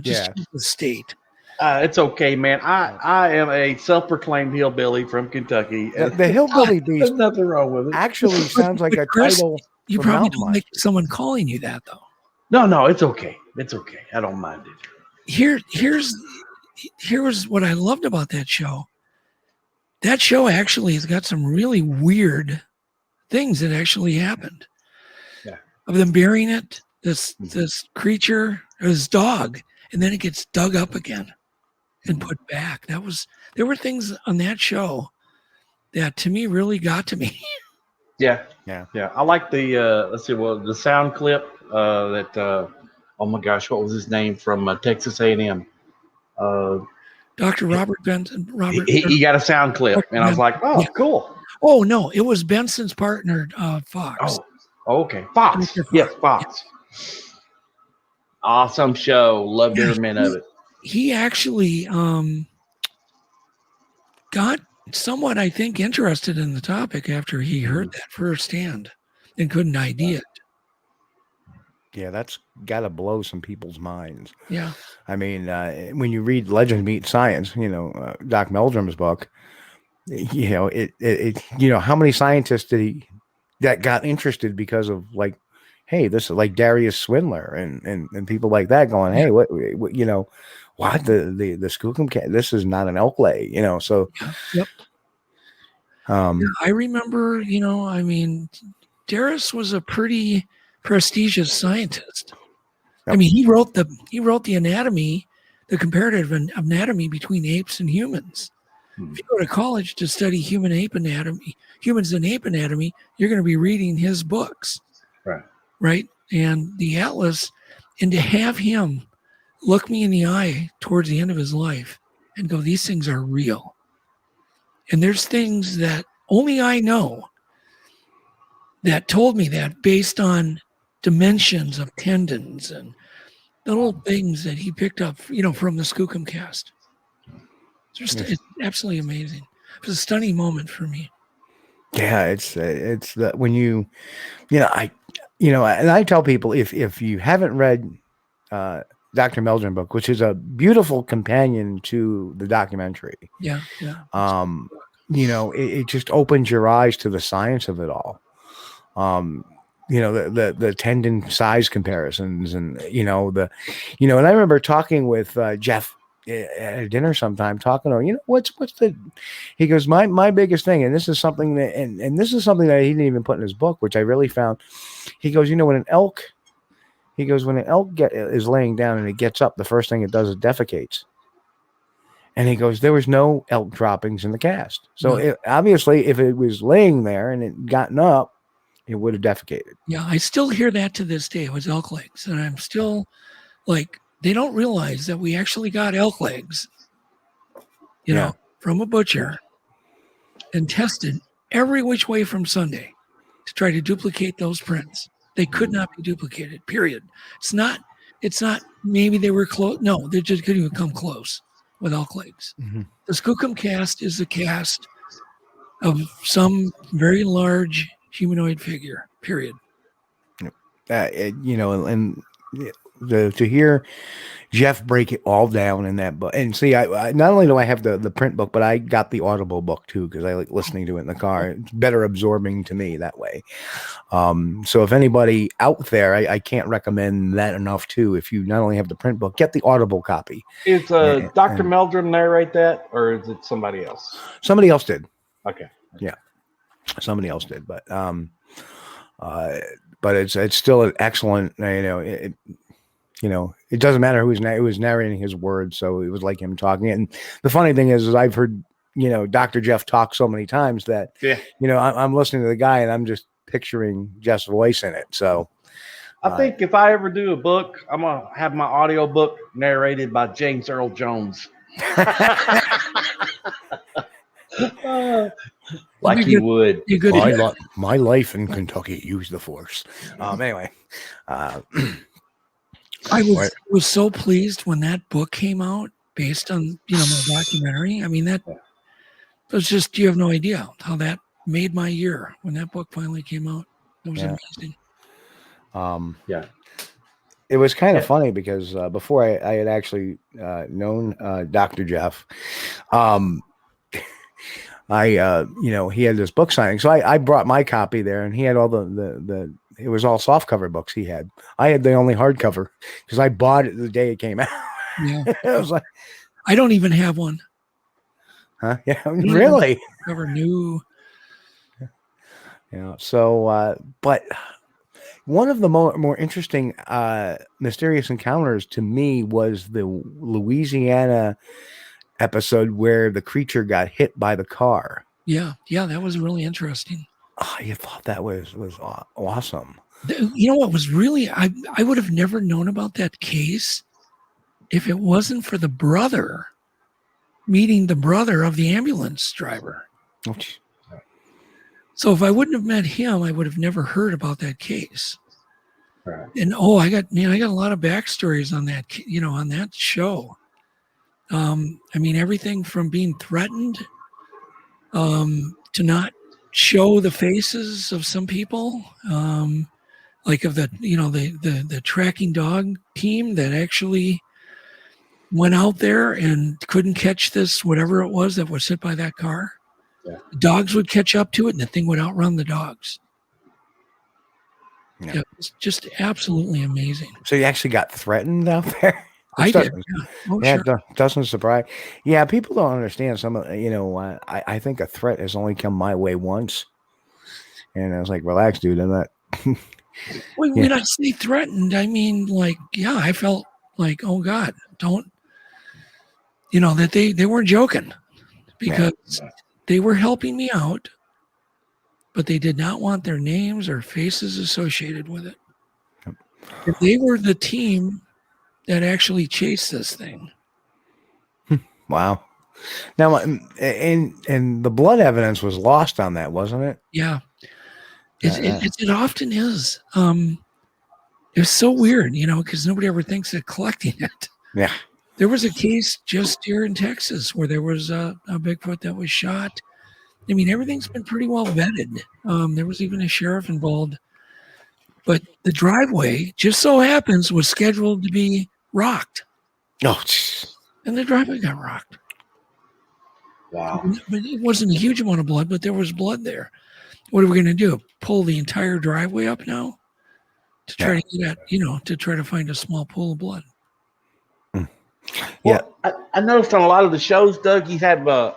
S8: just the state.
S6: It's okay, man. I am a self-proclaimed hillbilly from Kentucky.
S5: The hillbilly beast.
S6: There's nothing wrong with it.
S5: Actually, sounds like a
S8: Chris,
S5: title.
S8: You probably don't like someone calling you that, though.
S6: No, it's okay. It's okay. I don't mind it.
S8: Here's what I loved about that show. That show actually has got some really weird things that actually happened.
S6: Yeah.
S8: Of them burying it, this creature, this dog, and then it gets dug up again and put back. There were things on that show that to me really got to me.
S6: Yeah. I like the sound clip that oh my gosh, what was his name from Texas A&M?
S8: Dr. Robert Benson.
S6: He got a sound clip, and I was like, oh, cool.
S8: Oh, no, it was Benson's partner, Fox.
S6: Oh, okay. Fox. Yes, Fox. Awesome show. Loved every minute of it.
S8: He actually got somewhat, I think, interested in the topic after he heard that firsthand and couldn't ID it.
S5: Yeah, that's got to blow some people's minds.
S8: Yeah.
S5: I mean, when you read Legends Meet Science, Doc Meldrum's book, how many scientists that got interested because of like, hey, this is like Darius Swindler and people like that going, hey, what the Skookum cat? This is not an elk lay, so.
S8: Yep. I remember, Darius was a pretty prestigious scientist. Yep. I mean, he wrote the anatomy, the comparative anatomy between apes and humans. If you go to college to study humans and ape anatomy, you're going to be reading his books. Right. And the Atlas, and to have him look me in the eye towards the end of his life and go, these things are real. And there's things that only I know that told me that based on dimensions of tendons and the little things that he picked up, from the Skookum cast. It's absolutely amazing. It was a stunning moment for me.
S5: Yeah, it's that when and I tell people if you haven't read Dr. Meldrum book, which is a beautiful companion to the documentary.
S8: Yeah.
S5: It just opens your eyes to the science of it all. The tendon size comparisons and and I remember talking with Jeff at a dinner sometime, talking to him, what's he goes, my biggest thing, and this is something that and this is something that he didn't even put in his book, which I really found. He goes, when an elk is laying down and it gets up, the first thing it does is defecates. And he goes, there was no elk droppings in the cast. So obviously if it was laying there and it gotten up, it would have defecated.
S8: Yeah, I still hear that to this day. It was elk legs. And I'm still like, they don't realize that we actually got elk legs, from a butcher and tested every which way from Sunday to try to duplicate those prints. They could not be duplicated, period. It's not maybe they were close. No, they just couldn't even come close with elk legs. Mm-hmm. The Skookum cast is the cast of some very large humanoid figure, period.
S5: To hear Jeff break it all down in that book, and see, I not only do I have the print book, but I got the Audible book too because I like listening to it in the car. It's better absorbing to me that way. So if anybody out there, I can't recommend that enough too. If you not only have the print book, get the Audible copy.
S6: Is Dr. Meldrum narrate that, or is it somebody else?
S5: Somebody else did.
S6: Okay.
S5: Yeah, somebody else did, but it's still an excellent. It doesn't matter who was narrating his words, so it was like him talking. And the funny thing is I've heard, Dr. Jeff talk so many times that, I'm listening to the guy and I'm just picturing Jeff's voice in it. So
S6: I think if I ever do a book, I'm going to have my audio book narrated by James Earl Jones. Like he would.
S5: My life in Kentucky, use the force. Anyway,
S8: I was so pleased when that book came out based on my documentary. I mean, that was just, you have no idea how that made my year when that book finally came out. It was amazing.
S5: It was kind of funny because before I had actually known Dr. Jeff, he had this book signing. So I brought my copy there, and he had all the it was all soft cover books he had. I had the only hardcover because I bought it the day it came out.
S8: Yeah.
S5: I was like,
S8: I don't even have one.
S5: Huh? Yeah, really?
S8: Never knew.
S5: Yeah. So, but one of the more interesting mysterious encounters to me was the Louisiana episode where the creature got hit by the car.
S8: Yeah, that was really interesting.
S5: Oh, you thought that was awesome.
S8: You know what was really, I would have never known about that case if it wasn't for the brother meeting the brother of the ambulance driver.
S5: Oh,
S8: so if I wouldn't have met him, I would have never heard about that case.
S6: Right.
S8: And I got a lot of backstories on that, on that show. I mean, everything from being threatened to not show the faces of some people, like of the tracking dog team that actually went out there and couldn't catch this, whatever it was that was hit by that car.
S6: Yeah.
S8: Dogs would catch up to it and the thing would outrun the dogs.
S5: Yeah.
S8: It was just absolutely amazing.
S5: So you actually got threatened out there?
S8: I did. Yeah. Oh, sure.
S5: It doesn't surprise. Yeah, people don't understand some of, I think a threat has only come my way once. And I was like, relax, dude. I'm not.
S8: When I say threatened, I mean, like, yeah, I felt like, oh God, don't, that they weren't joking because they were helping me out, but they did not want their names or faces associated with it. If they were the team that actually chased this thing.
S5: Wow. Now, and the blood evidence was lost on that, wasn't it?
S8: Yeah. It often is. It's so weird, because nobody ever thinks of collecting it.
S5: Yeah.
S8: There was a case just here in Texas where there was a Bigfoot that was shot. I mean, everything's been pretty well vetted. There was even a sheriff involved. But the driveway, just so happens, was scheduled to be rocked.
S5: Oh,
S8: and the driveway got rocked.
S6: Wow.
S8: But it wasn't a huge amount of blood, but there was blood there. What are we going to do? Pull the entire driveway up now to try to get at, to try to find a small pool of blood.
S5: Yeah.
S6: Well, I noticed on a lot of the shows, Doug, you have,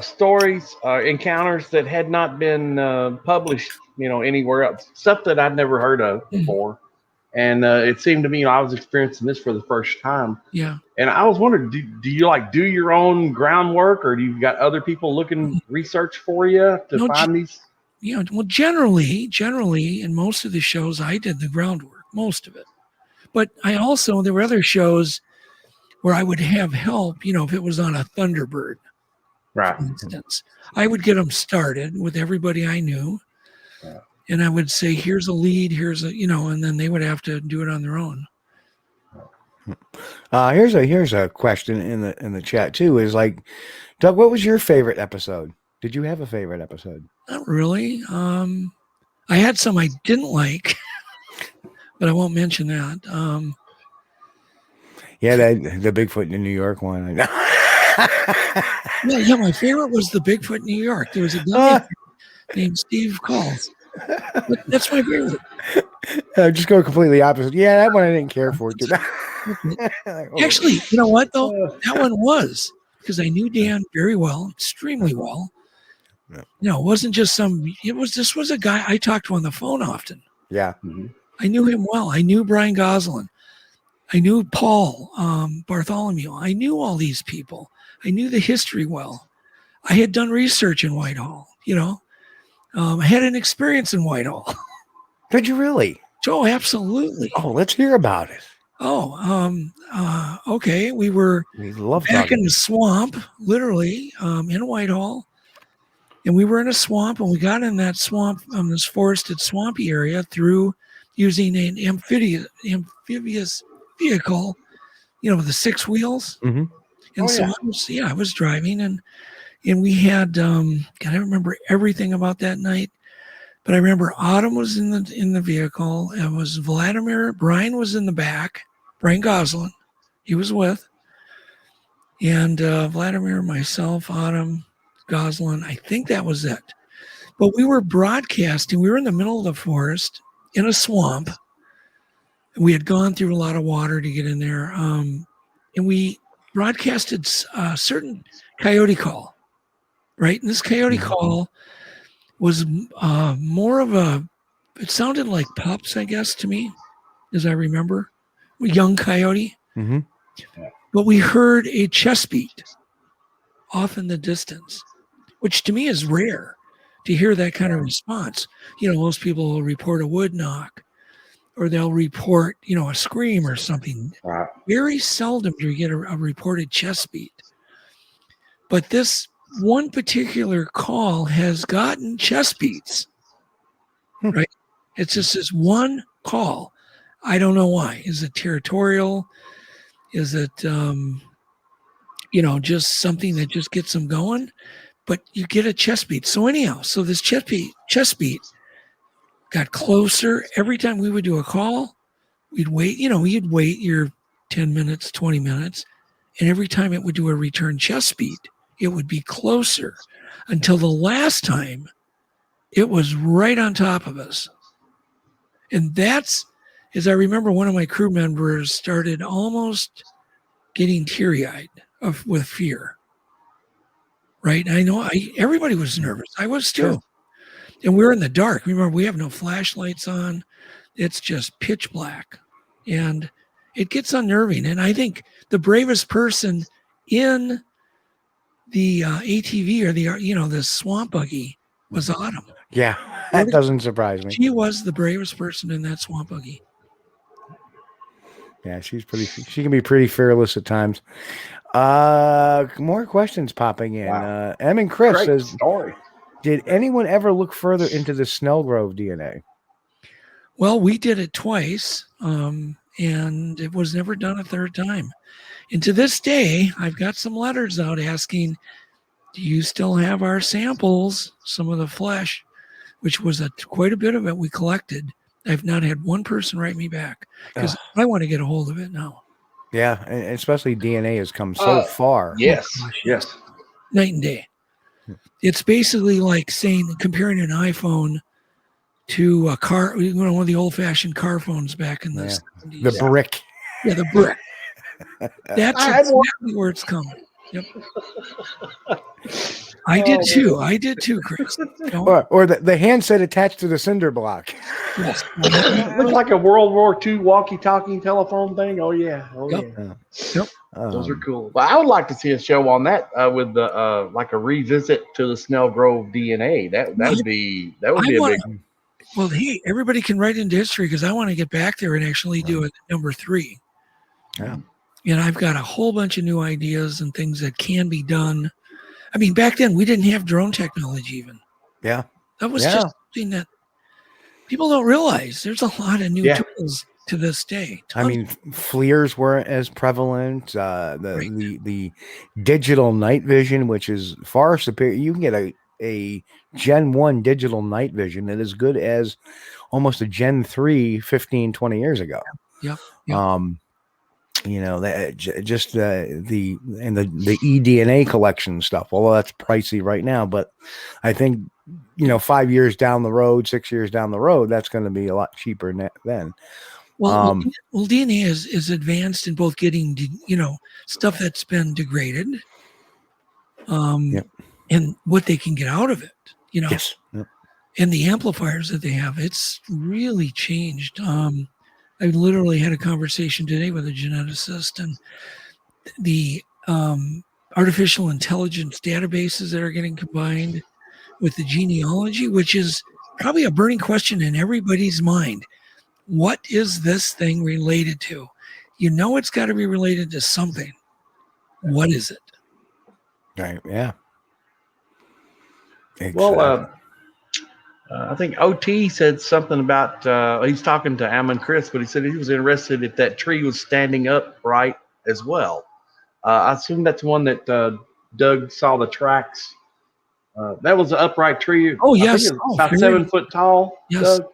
S6: stories, encounters that had not been published, anywhere else, stuff that I'd never heard of before. And it seemed to me, I was experiencing this for the first time.
S8: Yeah.
S6: And I was wondering, do you do your own groundwork, or do you got other people looking research for you to find these?
S8: Yeah. Well, generally, in most of the shows, I did the groundwork, most of it. But there were other shows where I would have help, if it was on a Thunderbird,
S6: right,
S8: for instance. I would get them started with everybody I knew. Yeah. And I would say, here's a lead, and then they would have to do it on their own.
S5: Here's a question in the chat too, is like, Doug, what was your favorite episode? Did you have a favorite episode?
S8: Not really. I had some I didn't like, but I won't mention that.
S5: The Bigfoot in New York one.
S8: Yeah, my favorite was the Bigfoot in New York. There was a guy named Steve Kulls. That's my favorite.
S5: Just go completely opposite. Yeah, that one I didn't care for.
S8: Actually, you know what though? That one was, because I knew Dan very well, extremely well. Yeah. It wasn't just this was a guy I talked to on the phone often.
S5: Yeah.
S6: Mm-hmm.
S8: I knew him well. I knew Brian Goslin. I knew Paul Bartholomew. I knew all these people. I knew the history well. I had done research in Whitehall, I had an experience in Whitehall.
S5: Did you really?
S8: Oh, absolutely.
S5: Oh, let's hear about it.
S8: Okay. We were
S5: love
S8: back
S5: talking.
S8: in the swamp, literally, in Whitehall. And we were in a swamp, and we got in that swamp, this forested swampy area through using an amphibious vehicle, with the 6 wheels.
S5: Mm-hmm.
S8: And I was driving, and we had, God, I remember everything about that night. But I remember Autumn was in the vehicle. It was Vladimir. Brian was in the back. Brian Goslin, he was with. And Vladimir, myself, Autumn, Goslin. I think that was it. But we were broadcasting. We were in the middle of the forest in a swamp. We had gone through a lot of water to get in there. And we broadcasted a certain coyote call, right? And this coyote call was more of it sounded like pups, I guess, to me, as I remember, a young coyote.
S5: Mm-hmm.
S8: But we heard a chest beat off in the distance, which to me is rare to hear that kind of response. Most people will report a wood knock, or they'll report, a scream or something.
S6: Right.
S8: Very seldom do you get a reported chest beat. But this one particular call has gotten chest beats, right? It's just this one call. I don't know why. Is it territorial? Is it, just something that just gets them going? But you get a chest beat. So anyhow, this chest beat got closer. Every time we would do a call, we'd wait, you'd wait your 10 minutes, 20 minutes. And every time it would do a return chest beat, it would be closer until the last time it was right on top of us. And that's, as I remember, one of my crew members started almost getting teary-eyed with fear. Right? And I know everybody was nervous. I was too. Sure. And we're in the dark. Remember, we have no flashlights on. It's just pitch black. And it gets unnerving. And I think the bravest person in the ATV or the swamp buggy was Autumn.
S5: Yeah, that doesn't surprise me.
S8: She was the bravest person in that swamp buggy.
S5: Yeah, she can be pretty fearless at times. More questions popping in.
S6: Wow.
S5: M and Chris
S6: Great
S5: says,
S6: story.
S5: Did anyone ever look further into the Snellgrove DNA?
S8: Well, we did it twice, and it was never done a third time. And to this day, I've got some letters out asking, do you still have our samples, some of the flesh, which was quite a bit of it we collected. I've not had one person write me back because I want to get a hold of it now.
S5: Yeah, and especially DNA has come so far.
S6: Yes, yes.
S8: Night and day. It's basically like comparing an iPhone to a car, one of the old-fashioned car phones back in the 70s.
S5: The brick.
S8: Yeah, the brick. That's exactly where it's coming. Yep. I did too, Chris.
S5: Or the handset attached to the cinder block.
S8: Yes.
S6: Looks like a World War II walkie-talkie telephone thing. Oh yeah.
S8: Yep.
S6: Those are cool. But I would like to see a show on that with the like a revisit to the Snellgrove DNA. That would be a big.
S8: Well, hey, everybody can write into history because I want to get back there and actually do it number 3.
S5: Yeah.
S8: And I've got a whole bunch of new ideas and things that can be done. I mean, back then we didn't have drone technology even.
S5: Yeah.
S8: That was just something that people don't realize. There's a lot of new tools to this day.
S5: I mean, FLIRs weren't as prevalent. The digital night vision, which is far superior. You can get a Gen 1 digital night vision that is good as almost a Gen 3 15, 20 years ago.
S8: Yep.
S5: That just the eDNA collection stuff. Well, that's pricey right now, but I think 5 years down the road, 6 years down the road, that's going to be a lot cheaper then.
S8: Well, DNA is advanced in both getting stuff that's been degraded, and what they can get out of it.
S5: Yes. Yep.
S8: And the amplifiers that they have, it's really changed. I literally had a conversation today with a geneticist, and the artificial intelligence databases that are getting combined with the genealogy, which is probably a burning question in everybody's mind. What is this thing related to? You know it's got to be related to something. What is it?
S5: Right. Yeah. Exactly.
S6: Well, I think OT said something about he's talking to Ammon Chris, but he said he was interested if that tree was standing upright as well. I assume that's one that Doug saw the tracks. That was an upright tree.
S8: Oh,
S6: I
S8: yes.
S6: think it was about 7 foot tall.
S8: Yes.
S6: Doug.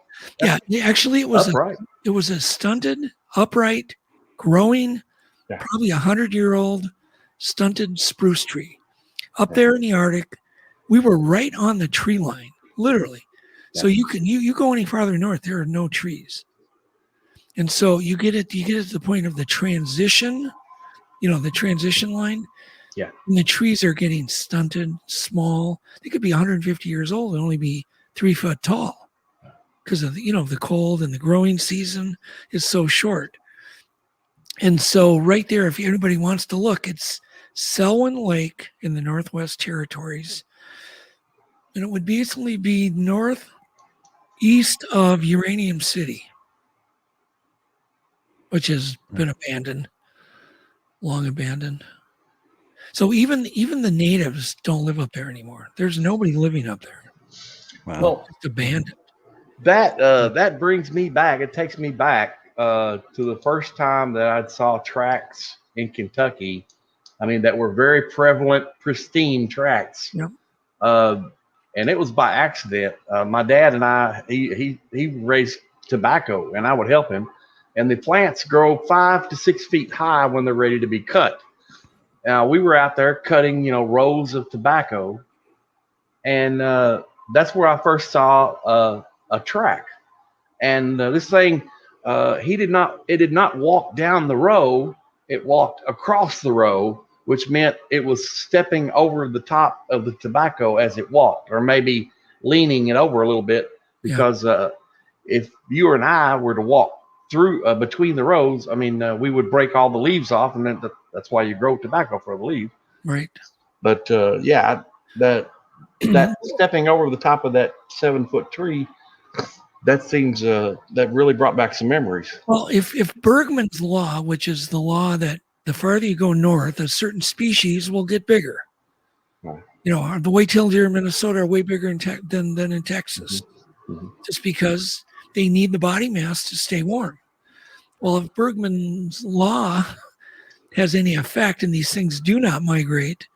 S8: Yeah. Actually, it was
S6: upright.
S8: It was a stunted, upright, growing, probably 100-year-old stunted spruce tree up there in the Arctic. We were right on the tree line, literally. So you go any farther north, there are no trees. And so you get to the point of the transition, the transition line.
S6: Yeah.
S8: And the trees are getting stunted, small. They could be 150 years old and only be 3 foot tall because of the cold, and the growing season is so short. And so right there, if anybody wants to look, it's Selwyn Lake in the Northwest Territories. And it would basically be northeast of Uranium City, which has been abandoned, long abandoned. So even the natives don't live up there anymore. There's nobody living up there.
S5: Wow.
S6: Well,
S8: it's abandoned.
S6: That brings me back. It takes me back to the first time that I saw tracks in Kentucky. I mean, that were very prevalent, pristine tracks.
S8: Yep.
S6: And it was by accident. My dad and I, he raised tobacco, and I would help him. And the plants grow 5 to 6 feet high when they're ready to be cut. We were out there cutting, rows of tobacco, and that's where I first saw a track. And this thing, it did not walk down the row; it walked across the row, which meant it was stepping over the top of the tobacco as it walked, or maybe leaning it over a little bit. Because if you and I were to walk through between the rows, I mean, we would break all the leaves off, and then that's why you grow tobacco for the leaf.
S8: Right.
S6: But that stepping over the top of that 7 foot tree, that seems that really brought back some memories.
S8: Well, if Bergman's law, which is the law that the farther you go north, a certain species will get bigger.
S6: Right.
S8: The white-tailed deer in Minnesota are way bigger than in Texas, just because they need the body mass to stay warm. Well, if Bergman's law has any effect and these things do not migrate,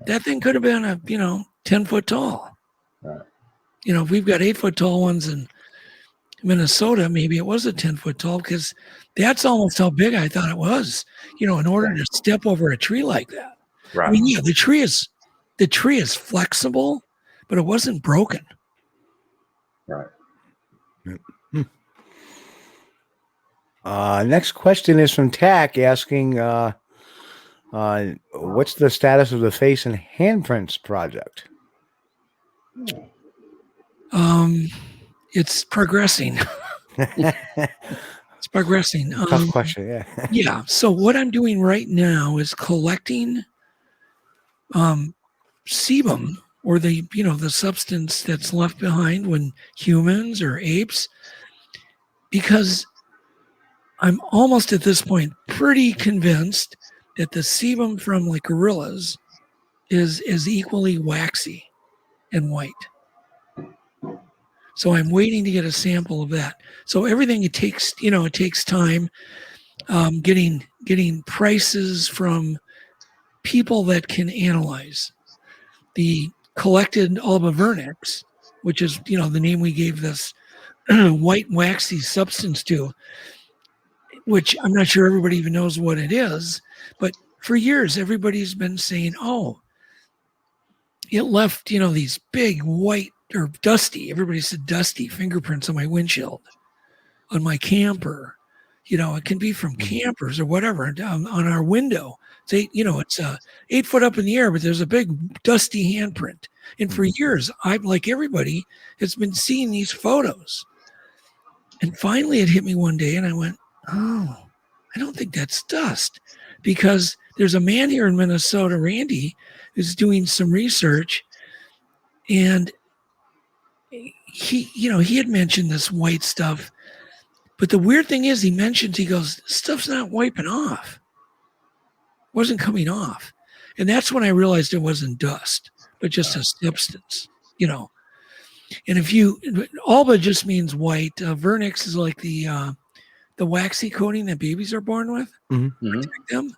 S8: that thing could have been 10 foot tall.
S6: Right.
S8: If we've got 8 foot tall ones in Minnesota, maybe it was a 10 foot tall, because that's almost how big I thought it was, in order to step over a tree like that.
S6: Right.
S8: I mean, the tree is flexible, but it wasn't broken.
S6: Right.
S5: Next question is from Tack, asking, what's the status of the face and handprints project?
S8: It's progressing. It's progressing.
S5: Tough question, yeah.
S8: Yeah. So what I'm doing right now is collecting sebum, or the substance that's left behind when humans or apes, because I'm almost at this point pretty convinced that the sebum from like gorillas is equally waxy and white. So I'm waiting to get a sample of that. So everything, it takes time, getting prices from people that can analyze the collected alba vernix, which is, the name we gave this white waxy substance to, which I'm not sure everybody even knows what it is. But for years, everybody's been saying, oh, it left, these big white or dusty, everybody said dusty fingerprints on my windshield, on my camper. It can be from campers or whatever, on our window. It's 8 foot up in the air, but there's a big dusty handprint. And for years, I've, like everybody, has been seeing these photos. And finally it hit me one day and I went, oh, I don't think that's dust, because there's a man here in Minnesota, Randy, who's doing some research, and he had mentioned this white stuff, But the weird thing is, he goes, stuff's not wiping off. Wasn't coming off. And that's when I realized it wasn't dust, but just a substance, you know. And alba just means white. Vernix is like the waxy coating that babies are born with. Protect them.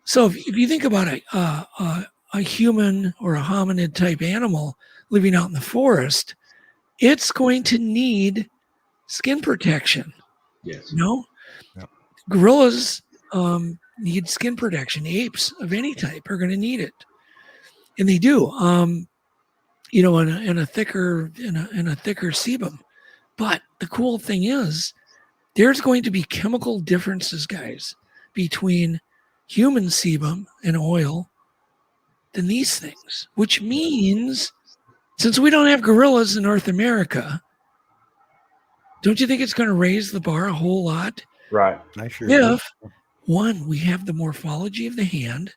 S8: So if you think about a human or a hominid type animal living out in the forest, it's going to need skin protection.
S6: Yes.
S8: You know?
S5: Yep.
S8: Gorillas need skin protection. Apes of any type are going to need it. And they do. You know, in a thicker sebum. But the cool thing is, there's going to be chemical differences, guys, between human sebum and oil than these things, which means since we don't have gorillas in North America, don't you think it's going to raise the bar a whole lot?
S6: Right.
S5: I sure
S8: If, one, we have the morphology of the hand,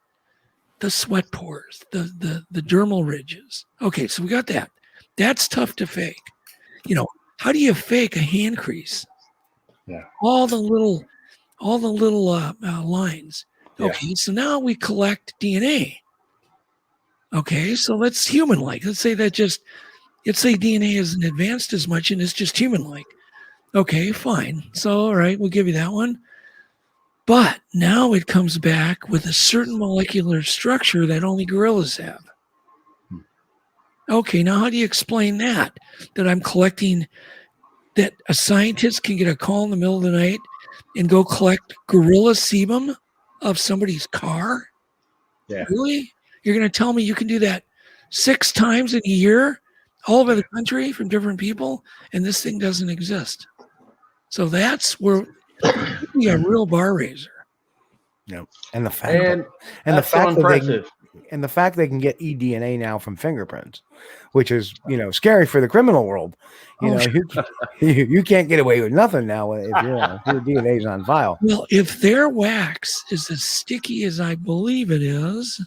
S8: the sweat pores, the dermal ridges. Okay, so we got that. That's tough to fake. You know, how do you fake a hand crease?
S6: Yeah.
S8: All the little lines. Okay, so now we collect DNA. Okay, so let's human-like. Let's say DNA isn't advanced as much and it's just human-like. Okay, fine. So, all right, we'll give you that one. But now it comes back with a certain molecular structure that only gorillas have. Okay, now how do you explain that? That I'm collecting, that a scientist can get a call in the middle of the night and go collect gorilla sebum of somebody's car?
S6: Yeah.
S8: Really? You're going to tell me you can do that 6 times in a year all over the country from different people, and this thing doesn't exist? So that's where we got a real bar raiser.
S5: Yep. And the fact they can get eDNA now from fingerprints, which is, you know, scary for the criminal world. You can't get away with nothing now if your DNA's on file.
S8: Well, if their wax is as sticky as I believe it is,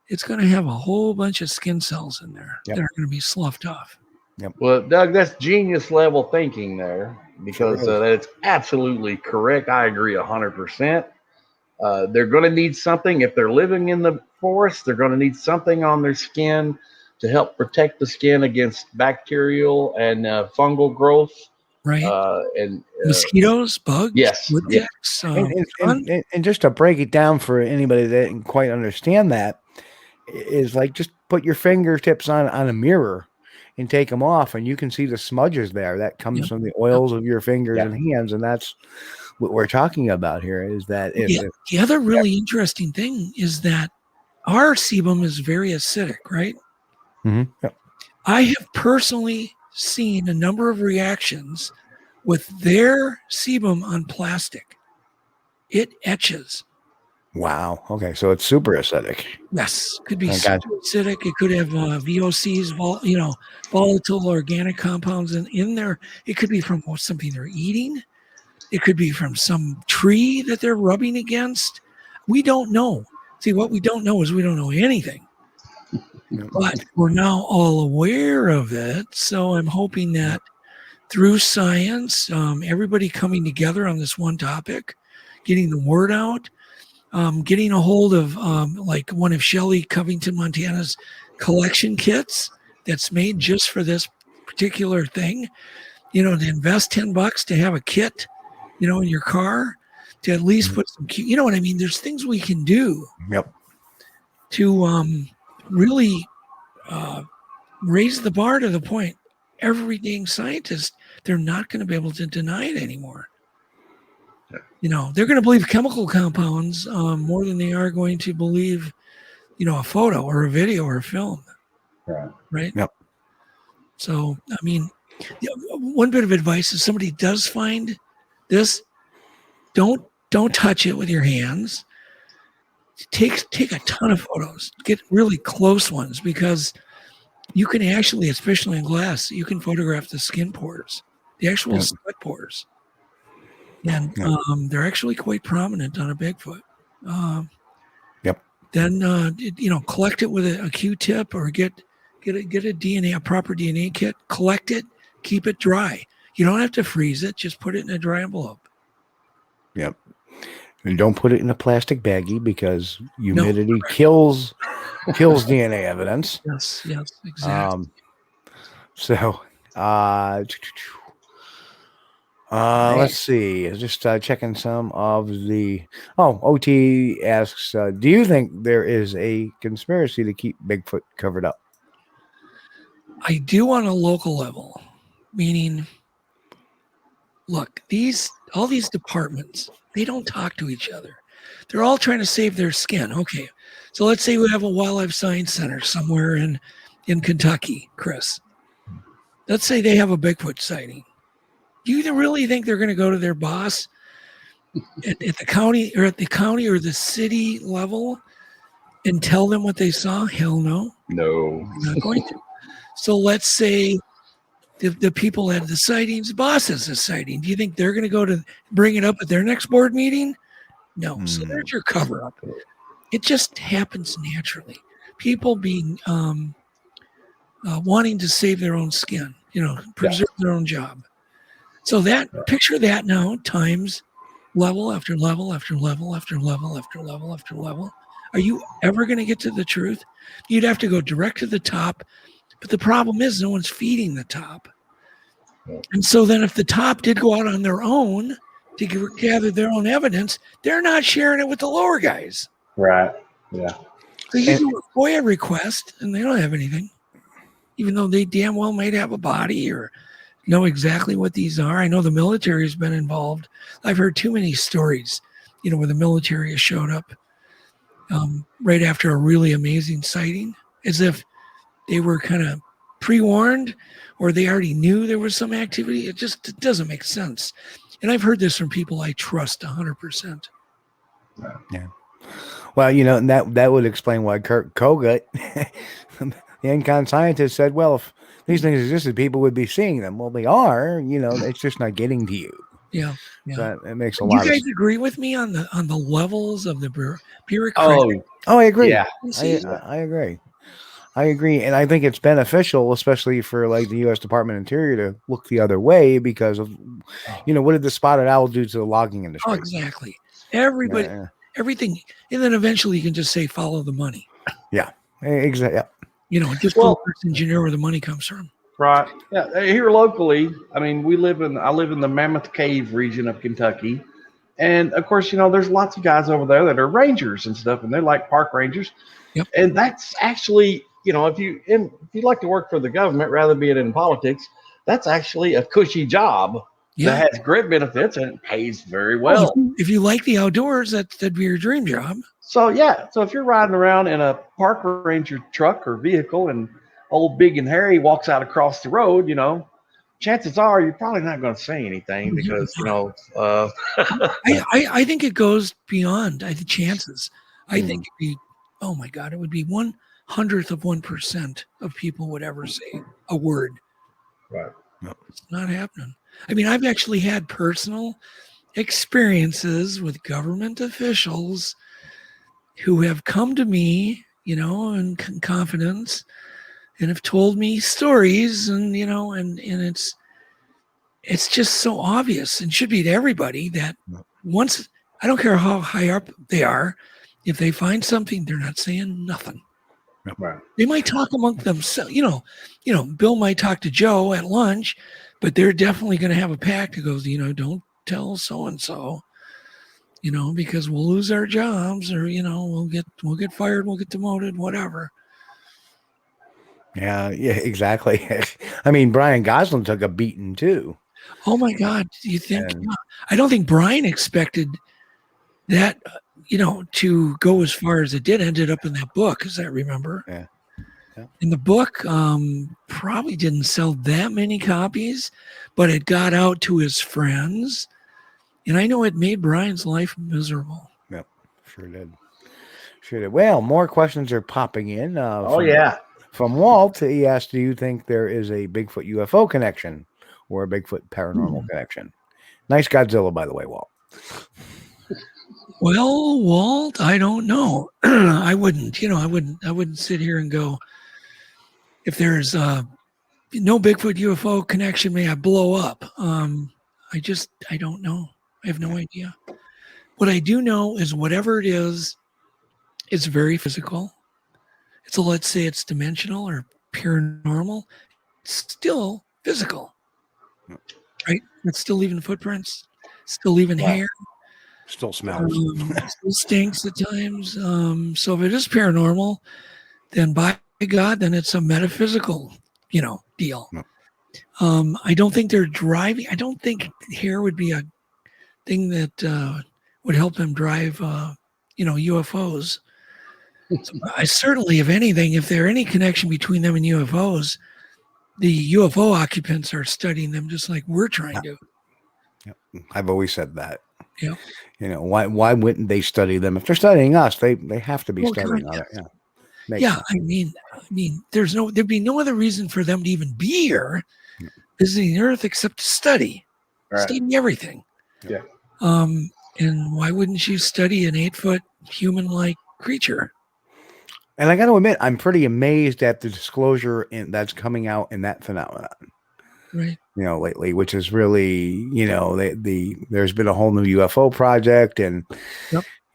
S8: it's going to have a whole bunch of skin cells in there that are going to be sloughed off.
S5: Yep.
S6: Well, Doug, that's genius level thinking there, because that's absolutely correct. I agree 100%. They're going to need something. If they're living in the forest, they're going to need something on their skin to help protect the skin against bacterial and fungal growth.
S8: Right.
S6: And
S8: mosquitoes, bugs.
S6: Yes.
S8: Wood
S6: Yeah.
S8: ticks,
S5: and just to break it down for anybody that didn't quite understand that, is like just put your fingertips on a mirror and take them off, and you can see the smudges there. That comes from the oils of your fingers and hands, and that's what we're talking about here. Is that
S8: the other really interesting thing is that our sebum is very acidic, right?
S5: Mm-hmm. Yep.
S8: I have personally seen a number of reactions with their sebum on plastic. It etches.
S5: Wow. Okay, so it's super acidic.
S8: Yes, could be super acidic. It could have VOCs, volatile organic compounds in there. It could be from something they're eating. It could be from some tree that they're rubbing against. We don't know. See, what we don't know is we don't know anything. But we're now all aware of it. So I'm hoping that through science, everybody coming together on this one topic, getting the word out, getting a hold of like one of Shelley Covington Montana's collection kits that's made just for this particular thing, you know, to invest $10 to have a kit, you know, in your car, to at least put some, you know what I mean? There's things we can do to really raise the bar to the point every dang scientist, they're not going to be able to deny it anymore. You know, they're going to believe chemical compounds more than they are going to believe, you know, a photo or a video or a film. Right.
S5: Yep.
S8: So, I mean, one bit of advice is somebody does find this, don't touch it with your hands. Take a ton of photos. Get really close ones, because you can actually, especially in glass, you can photograph the skin pores, the actual sweat pores. And they're actually quite prominent on a Bigfoot. Then you know, collect it with a Q-tip, or get a DNA, a proper DNA kit. Collect it, keep it dry. You don't have to freeze it. Just put it in a dry envelope.
S5: Yep. And don't put it in a plastic baggie because humidity kills DNA evidence.
S8: Yes, exactly.
S5: Let's see. Just checking some of the. OT asks, do you think there is a conspiracy to keep Bigfoot covered up?
S8: I do on a local level, meaning, look, all these departments, they don't talk to each other. They're all trying to save their skin. Okay, so let's say we have a wildlife science center somewhere in Kentucky, Chris. Let's say they have a Bigfoot sighting. Do you really think they're going to go to their boss at the county or the city level and tell them what they saw? Hell no.
S6: No.
S8: They're not going to. So let's say the people at the sightings, the boss has a sighting. Do you think they're going to go to bring it up at their next board meeting? No. So there's your cover up. It just happens naturally. People being wanting to save their own skin, preserve their own job. So picture that now times level after level after level after level after level after level. Are you ever going to get to the truth? You'd have to go direct to the top. But the problem is no one's feeding the top. And so then if the top did go out on their own to gather their own evidence, they're not sharing it with the lower guys.
S6: Right. Yeah.
S8: So you do a FOIA request and they don't have anything, even though they damn well might have a body or know exactly what these are. I know the military has been involved. I've heard too many stories, where the military has showed up right after a really amazing sighting, as if they were kind of pre-warned or they already knew there was some activity. It doesn't make sense. And I've heard this from people I trust 100%.
S5: Yeah. Well, and that would explain why Kurt Kogut, the NCON scientist, said, well, if these things existed, people would be seeing them. Well, they are, it's just not getting to you.
S8: Yeah.
S5: So it makes a lot of sense.
S8: You guys agree with me on the levels of the bureaucracy?
S5: Oh, I agree.
S6: Yeah.
S5: I agree. I agree. And I think it's beneficial, especially for like the U.S. Department of Interior, to look the other way because of, what did the spotted owl do to the logging industry?
S8: Oh, exactly. Everybody, everything. And then eventually you can just say, follow the money.
S5: Yeah, exactly. Yeah.
S8: Just go engineer where the money comes from.
S6: Right. Yeah. Here locally, I mean, I live in the Mammoth Cave region of Kentucky. And of course, there's lots of guys over there that are rangers and stuff, and they're like park rangers.
S8: Yep.
S6: And that's actually, if you like to work for the government rather than being in politics, that's actually a cushy job that has great benefits and it pays very well.
S8: If you like the outdoors, that'd be your dream job.
S6: So yeah, so if you're riding around in a park ranger truck or vehicle and old Big and Harry walks out across the road, chances are you're probably not going to say anything because
S8: I think it goes beyond the chances. I think it'd be, oh my God, it would be 1/100th of 1% of people would ever say a word.
S6: Right.
S8: It's not happening. I mean, I've actually had personal experiences with government officials who have come to me, in confidence and have told me stories and, and it's just so obvious and should be to everybody that once, I don't care how high up they are, if they find something, they're not saying nothing.
S6: Right.
S8: They might talk among themselves. Bill might talk to Joe at lunch, but they're definitely going to have a pact that goes, don't tell so-and-so, because we'll lose our jobs or, we'll get fired, we'll get demoted, whatever.
S5: Yeah, exactly. I mean, Brian Gosling took a beating too.
S8: Oh my God. Do you think, I don't think Brian expected that, to go as far as it did. Ended up in that book, as I remember.
S5: Yeah.
S8: In the book, probably didn't sell that many copies, but it got out to his friends. And I know it made Brian's life miserable.
S5: Yep, sure did. Well, more questions are popping in. From Walt, he asked, do you think there is a Bigfoot UFO connection or a Bigfoot paranormal connection? Nice Godzilla, by the way, Walt.
S8: Well, Walt, I don't know. I wouldn't sit here and go, if there's no Bigfoot UFO connection may I blow up. I don't know. I have no idea. What I do know is whatever it is, it's very physical. So let's say it's dimensional or paranormal. It's still physical, right? It's still leaving footprints, still leaving hair.
S5: Still smells.
S8: Still stinks at times. So if it is paranormal, then by God, then it's a metaphysical, deal.
S5: No.
S8: I don't think they're driving. I don't think hair would be a thing that would help them drive, UFOs. So I certainly, if anything, if there any connection between them and UFOs, the UFO occupants are studying them just like we're trying to.
S5: Yep. I've always said that.
S8: Yeah.
S5: Why wouldn't they study them? If they're studying us, they have to be studying on it. Yeah.
S8: Yeah, I mean, there'd be no other reason for them to even be here visiting Earth except to study everything.
S6: Yeah.
S8: And why wouldn't you study an 8-foot human-like creature?
S5: And I got to admit, I'm pretty amazed at the disclosure that's coming out in that phenomenon.
S8: Right.
S5: Lately, which is really, there's been a whole new UFO project, and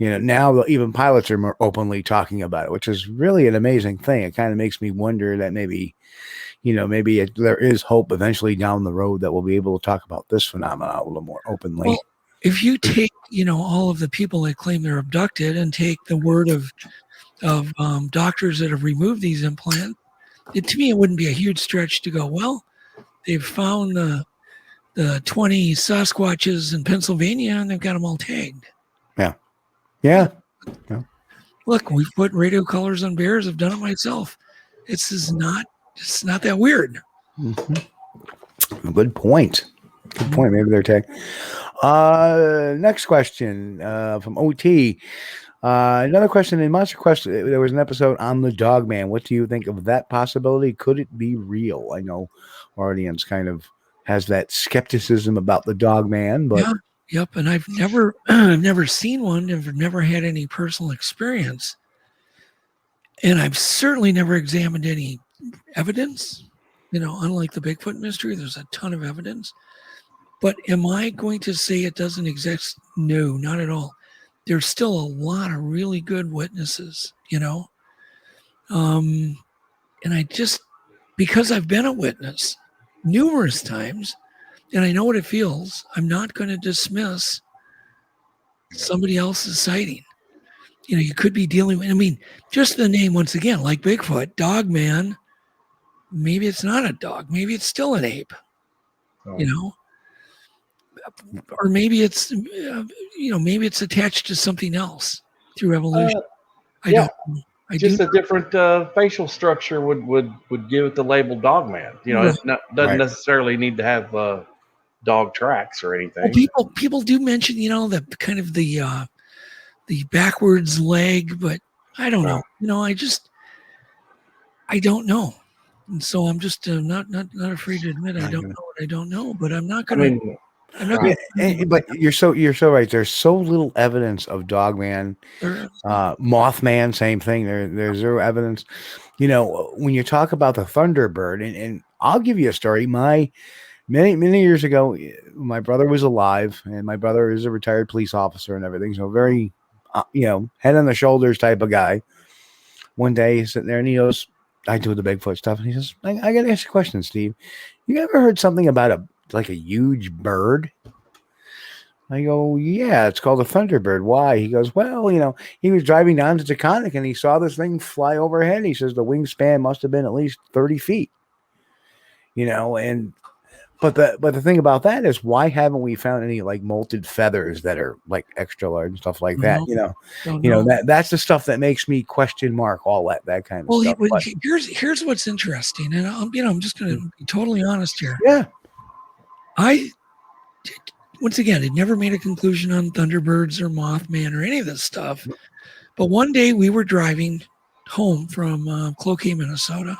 S5: now even pilots are more openly talking about it, which is really an amazing thing. It kind of makes me wonder that maybe there is hope eventually down the road that we'll be able to talk about this phenomenon a little more openly.
S8: Well, if you take, all of the people that claim they're abducted and take the word of doctors that have removed these implants, to me, it wouldn't be a huge stretch to go, well, they've found the 20 Sasquatches in Pennsylvania and they've got them all tagged.
S5: Yeah.
S8: Look, we've put radio colors on bears. I've done it myself. It's not that weird.
S5: Mm-hmm. Good point. Maybe they're tagged. Next question from OT. Another question in MonsterQuest. There was an episode on the Dogman. What do you think of that possibility? Could it be real? I know our audience kind of has that skepticism about the Dogman, but
S8: yep. And I've never seen one. I've never had any personal experience, and I've certainly never examined any evidence. Unlike the Bigfoot mystery, there's a ton of evidence. But am I going to say it doesn't exist? No, not at all. There's still a lot of really good witnesses, and I just, because I've been a witness numerous times and I know what it feels, I'm not going to dismiss somebody else's sighting. You could be dealing with, just the name once again, like Bigfoot, Dogman, maybe it's not a dog, maybe it's still an ape, or maybe it's, maybe it's attached to something else through evolution. I don't know.
S6: Just a different facial structure would give it the label Dogman. It doesn't necessarily need to have dog tracks or anything.
S8: Well, people do mention, the kind of the backwards leg, but I don't know. I don't know. And so I'm just not afraid to admit I don't know what I don't know, but I'm not going to.
S5: But you're so right. There's so little evidence of Dogman, Mothman, same thing. There's zero evidence. When you talk about the Thunderbird, and I'll give you a story. Many years ago, my brother was alive, and my brother is a retired police officer and everything. So very, head on the shoulders type of guy. One day he's sitting there and he goes, I do the Bigfoot stuff, and he says, I got to ask you a question, Steve. You ever heard something about a huge bird? I go, yeah, it's called a Thunderbird. Why? He goes, well, he was driving down to Taconic and he saw this thing fly overhead. He says the wingspan must have been at least 30 feet. But the thing about that is, why haven't we found any molted feathers that are extra large and stuff like that? That's the stuff that makes me question mark all that kind of stuff.
S8: Well, here's what's interesting, and I'm just going to be totally honest here.
S5: Yeah.
S8: Once again, I never made a conclusion on Thunderbirds or Mothman or any of this stuff. But one day we were driving home from Cloquet, Minnesota.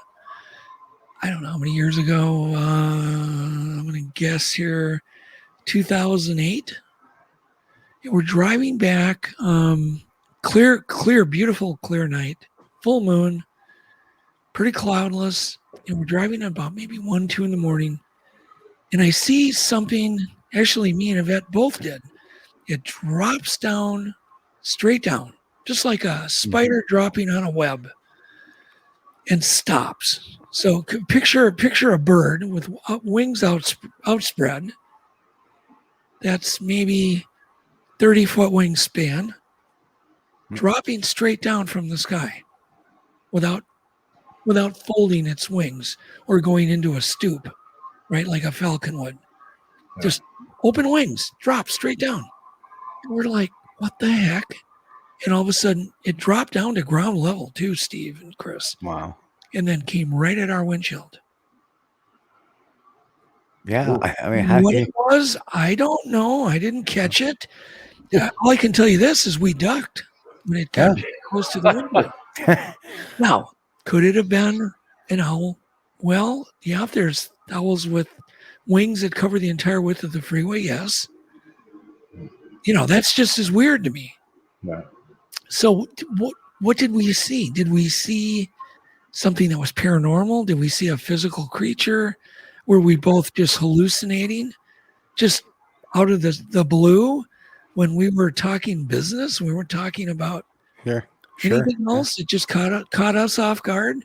S8: I don't know how many years ago. I'm going to guess here, 2008. And we're driving back. Clear, beautiful, clear night. Full moon. Pretty cloudless. and we're driving at about maybe 1, 2 in the morning, and I see something. Actually, me and Yvette both did. It drops down, straight down, just like a spider dropping on a web, and stops. So picture a bird with wings outspread. That's maybe 30-foot wingspan, dropping straight down from the sky, without folding its wings or going into a stoop, right, like a falcon would. Just open wings, drop straight down. And we're like, what the heck? And all of a sudden, it dropped down to ground level too, Steve and Chris.
S5: Wow.
S8: And then came right at our windshield.
S5: Yeah. I mean,
S8: what it was, I don't know. I didn't catch it. All I can tell you this is we ducked when it got close to the window. Now, could it have been an owl? Well, yeah, there's owls with wings that cover the entire width of the freeway. Yes. That's just as weird to me.
S6: Right.
S8: So what did we see? Did we see something that was paranormal? Did we see a physical creature? Were we both just hallucinating, just out of the blue when we were talking business? We weren't talking about anything else. It just caught us off guard.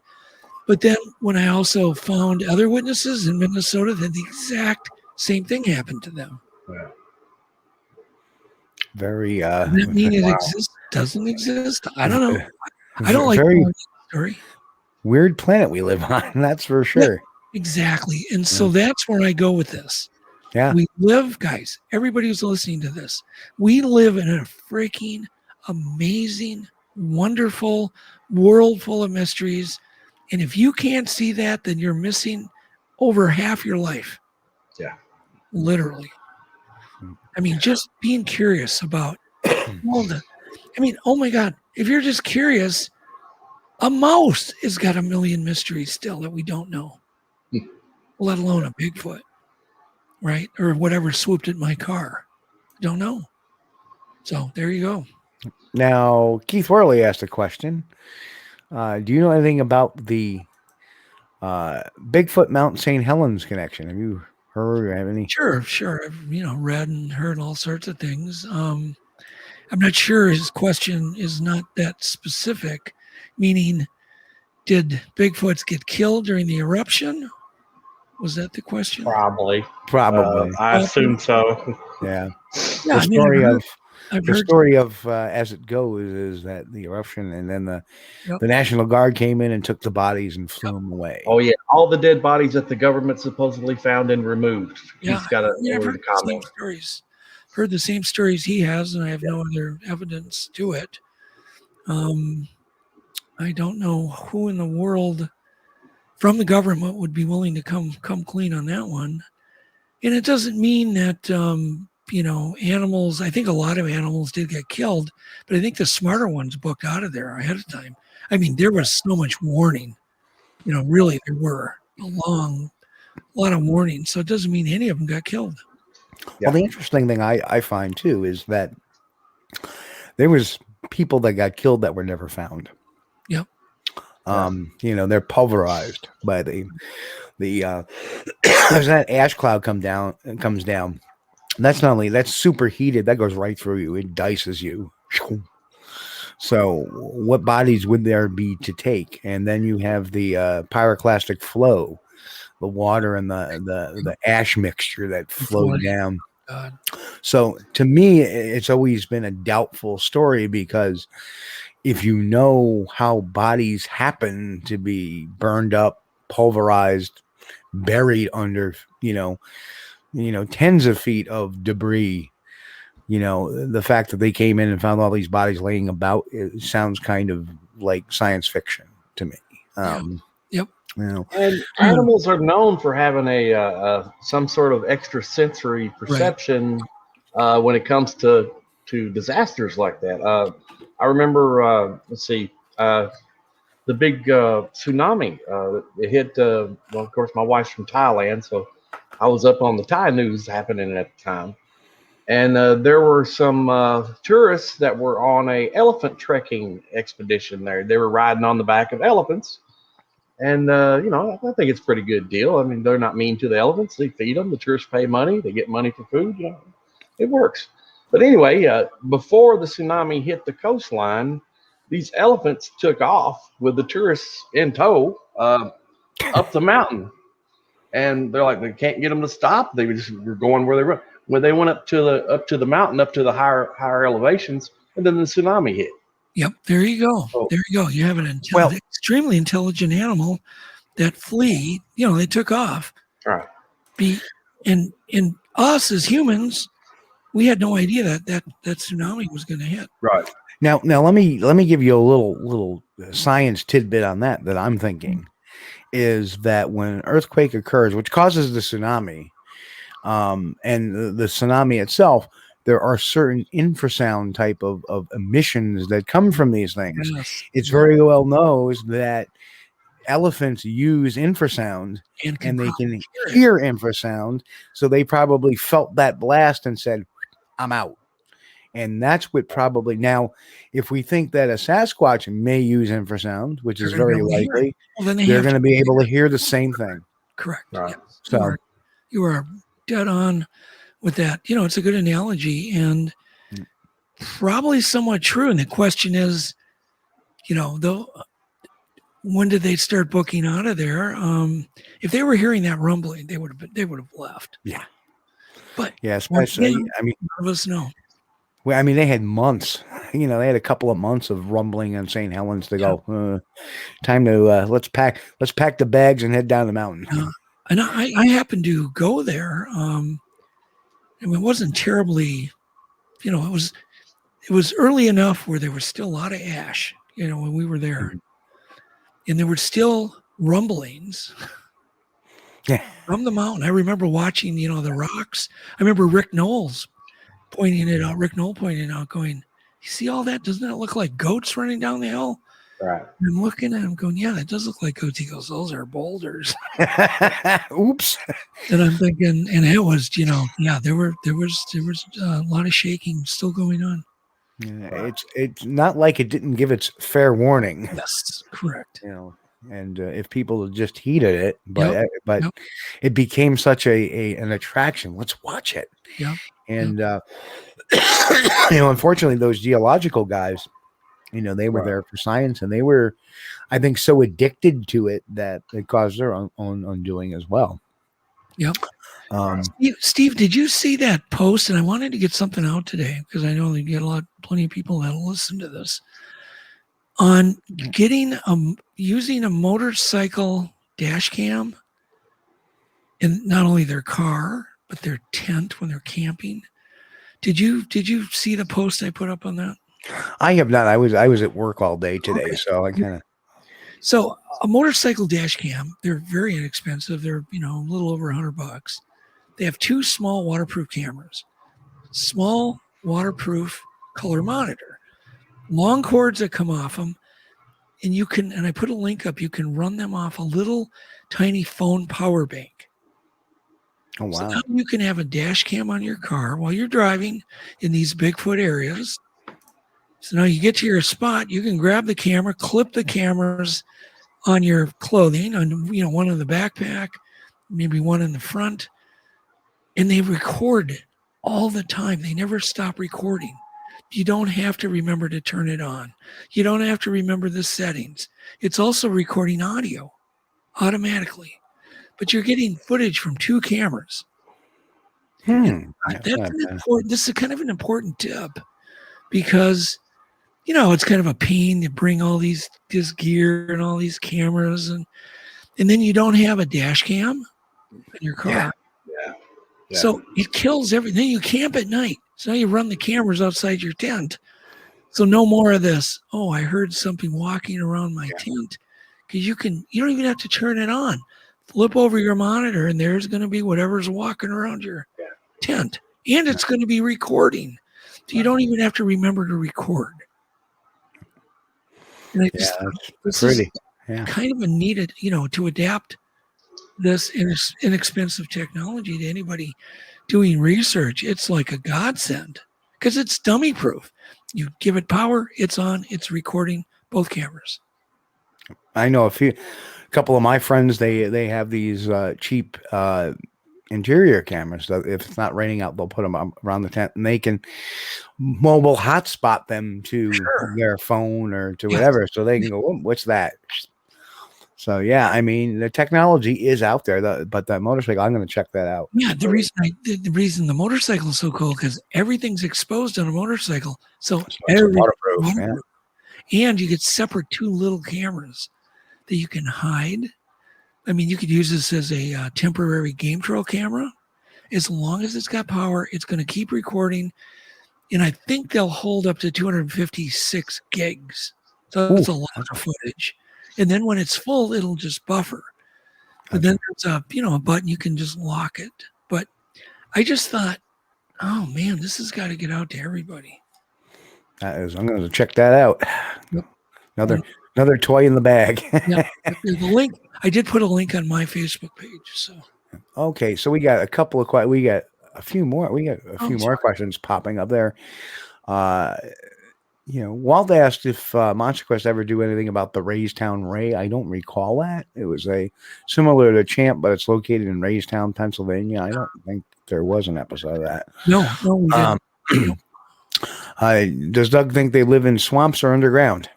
S8: But then when I also found other witnesses in Minnesota, that the exact same thing happened to them.
S6: Yeah.
S5: Very.
S8: Does that mean it exists? Doesn't exist? I don't know. I don't like
S5: very
S8: the story.
S5: Weird planet we live on. That's for sure.
S8: Yeah, exactly. And so that's where I go with this.
S5: Yeah.
S8: We live, guys, everybody who's listening to this, we live in a freaking amazing, wonderful world full of mysteries. And if you can't see that, then you're missing over half your life.
S6: Yeah.
S8: Literally. I mean, just being curious about oh my God, if you're just curious, a mouse has got a million mysteries still that we don't know, let alone a Bigfoot, right? Or whatever swooped at my car. Don't know. So there you go.
S5: Now, Keith Worley asked a question. Do you know anything about the Bigfoot Mount St. Helens connection? Have you heard or have any?
S8: Sure. I've read and heard all sorts of things. I'm not sure his question is not that specific, meaning did Bigfoots get killed during the eruption? Was that the question?
S6: Probably.
S5: I
S6: assume so.
S5: Yeah.
S8: Yeah,
S5: The story of as it goes is that the eruption and then the National Guard came in and took the bodies and flew them away.
S6: Oh yeah, all the dead bodies that the government supposedly found and removed.
S8: Yeah,
S6: He's got
S8: I've heard the same stories. Heard the same stories he has, and I have no other evidence to it. I don't know who in the world from the government would be willing to come clean on that one. And it doesn't mean that animals, I think a lot of animals did get killed, but I think the smarter ones booked out of there ahead of time. I mean, there was so much warning, really there were a lot of warning. So it doesn't mean any of them got killed.
S5: Yeah. Well, the interesting thing I find too is that there was people that got killed that were never found.
S8: Yep.
S5: They're pulverized by the as that ash cloud comes down. That's superheated. That goes right through you. It dices you. So what bodies would there be to take? And then you have the pyroclastic flow, the water and the ash mixture that flowed down.
S8: God.
S5: So to me, it's always been a doubtful story because if you know how bodies happen to be burned up, pulverized, buried under, tens of feet of debris, the fact that they came in and found all these bodies laying about, it sounds kind of like science fiction to me.
S8: Yep.
S6: And animals are known for having some sort of extrasensory perception when it comes to disasters like that. I remember, the big tsunami. It hit. Well, of course, my wife's from Thailand, so I was up on the Thai news happening at the time, and there were some tourists that were on a elephant trekking expedition there. They were riding on the back of elephants. And, I think it's a pretty good deal. I mean, they're not mean to the elephants. They feed them. The tourists pay money. They get money for food. It works. But anyway, before the tsunami hit the coastline, these elephants took off with the tourists in tow up the mountain. And they're like, they can't get them to stop. They were going where they were. When they went up to the mountain, up to the higher elevations, and then the tsunami hit.
S8: Yep, there you go. There you go. You have an extremely intelligent animal that flee. They took off.
S6: Right.
S8: And us as humans, we had no idea that tsunami was going to hit.
S6: Right.
S5: Now let me give you a little science tidbit on that I'm thinking is that when an earthquake occurs, which causes the tsunami, and the tsunami itself, there are certain infrasound type of emissions that come from these things.
S8: Yes.
S5: It's very well known that elephants use infrasound and they can hear infrasound. So they probably felt that blast and said, I'm out. And that's what probably now, if we think that a Sasquatch may use infrasound, which is very likely, they're going to be able to hear the same thing.
S8: Correct.
S5: Right.
S8: Yep.
S5: So
S8: you are dead on with that. It's a good analogy and probably somewhat true. And the question is, when did they start booking out of there? If they were hearing that rumbling, they would have left.
S5: Yeah.
S8: But
S5: yeah, especially, none
S8: of us know.
S5: Well, they had months. They had a couple of months of rumbling on St. Helens to go. Time to let's pack the bags and head down the mountain.
S8: And I happened to go there. It wasn't terribly, it was early enough where there was still a lot of ash. When we were there, and there were still rumblings. From the mountain. I remember watching, the rocks. I remember Rick Knoll pointing it out, going, you see all that? Doesn't that look like goats running down the hill?
S6: Right.
S8: And I'm looking at him going, yeah, that does look like goats. He goes, those are boulders.
S5: Oops.
S8: And I'm thinking, and it was, there was a lot of shaking still going on.
S5: Yeah, it's not like it didn't give its fair warning.
S8: Yes, correct.
S5: And if people just heeded it, but it became such an attraction. Let's watch it.
S8: Yeah.
S5: And unfortunately, those geological guys, they were there for science, and they were, I think, so addicted to it that it caused their own undoing as well.
S8: Yep. Steve, did you see that post? And I wanted to get something out today because I know they get plenty of people that'll listen to this on getting using a motorcycle dash cam in not only their car but their tent when they're camping. Did you see the post I put up on that?
S5: I have not. I was at work all day today, so I kind of.
S8: So a motorcycle dash cam, they're very inexpensive. They're a little over $100. They have two small waterproof cameras, small waterproof color monitor, long cords that come off them, and you can. And I put a link up. You can run them off a little tiny phone power bank.
S5: Oh, wow.
S8: So now you can have a dash cam on your car while you're driving in these Bigfoot areas. So now you get to your spot, you can grab the camera, clip the cameras on your clothing, on one in the backpack, maybe one in the front, and they record all the time. They never stop recording. You don't have to remember to turn it on. You don't have to remember the settings. It's also recording audio automatically. But you're getting footage from two cameras. That's this is kind of an important tip because, it's kind of a pain to bring all this gear and all these cameras and then you don't have a dash cam in your car.
S6: Yeah.
S8: So it kills everything. You camp at night. So now you run the cameras outside your tent. So no more of this. Oh, I heard something walking around my tent. Because you don't even have to turn it on. Flip over your monitor and there's going to be whatever's walking around your tent. And it's going to be recording. So you don't even have to remember to record. And this is kind of a needed, to adapt this inexpensive technology to anybody doing research. It's like a godsend because it's dummy proof. You give it power, it's on, it's recording both cameras.
S5: I know a couple of my friends. They have these cheap interior cameras. So if it's not raining out, they'll put them around the tent, and they can mobile hotspot them to their phone or to whatever, so they can go, what's that? So yeah, I mean, the technology is out there, but that motorcycle, I'm going to check that out.
S8: Yeah, the reason the motorcycle is so cool because everything's exposed on a motorcycle, so everything's waterproof. Yeah. And you get separate 2 little cameras that you can hide. I mean, you could use this as a temporary game trail camera. As long as it's got power, it's going to keep recording, and I think they'll hold up to 256 gigs. So that's a lot of footage. And then when it's full, it'll just buffer. But then there's a button you can just lock it. But I just thought, oh man, this has got to get out to everybody.
S5: I'm going to check that out. Yep. Another toy in the bag.
S8: Yeah, the link. I did put a link on my Facebook page. So
S5: okay, so we got a few more. We got a few more questions popping up there. Walt asked if MonsterQuest ever do anything about the Raystown Ray. I don't recall that. It was similar to Champ, but it's located in Raystown, Pennsylvania. I don't think there was an episode of that.
S8: No, we didn't.
S5: Does Doug think they live in swamps or underground?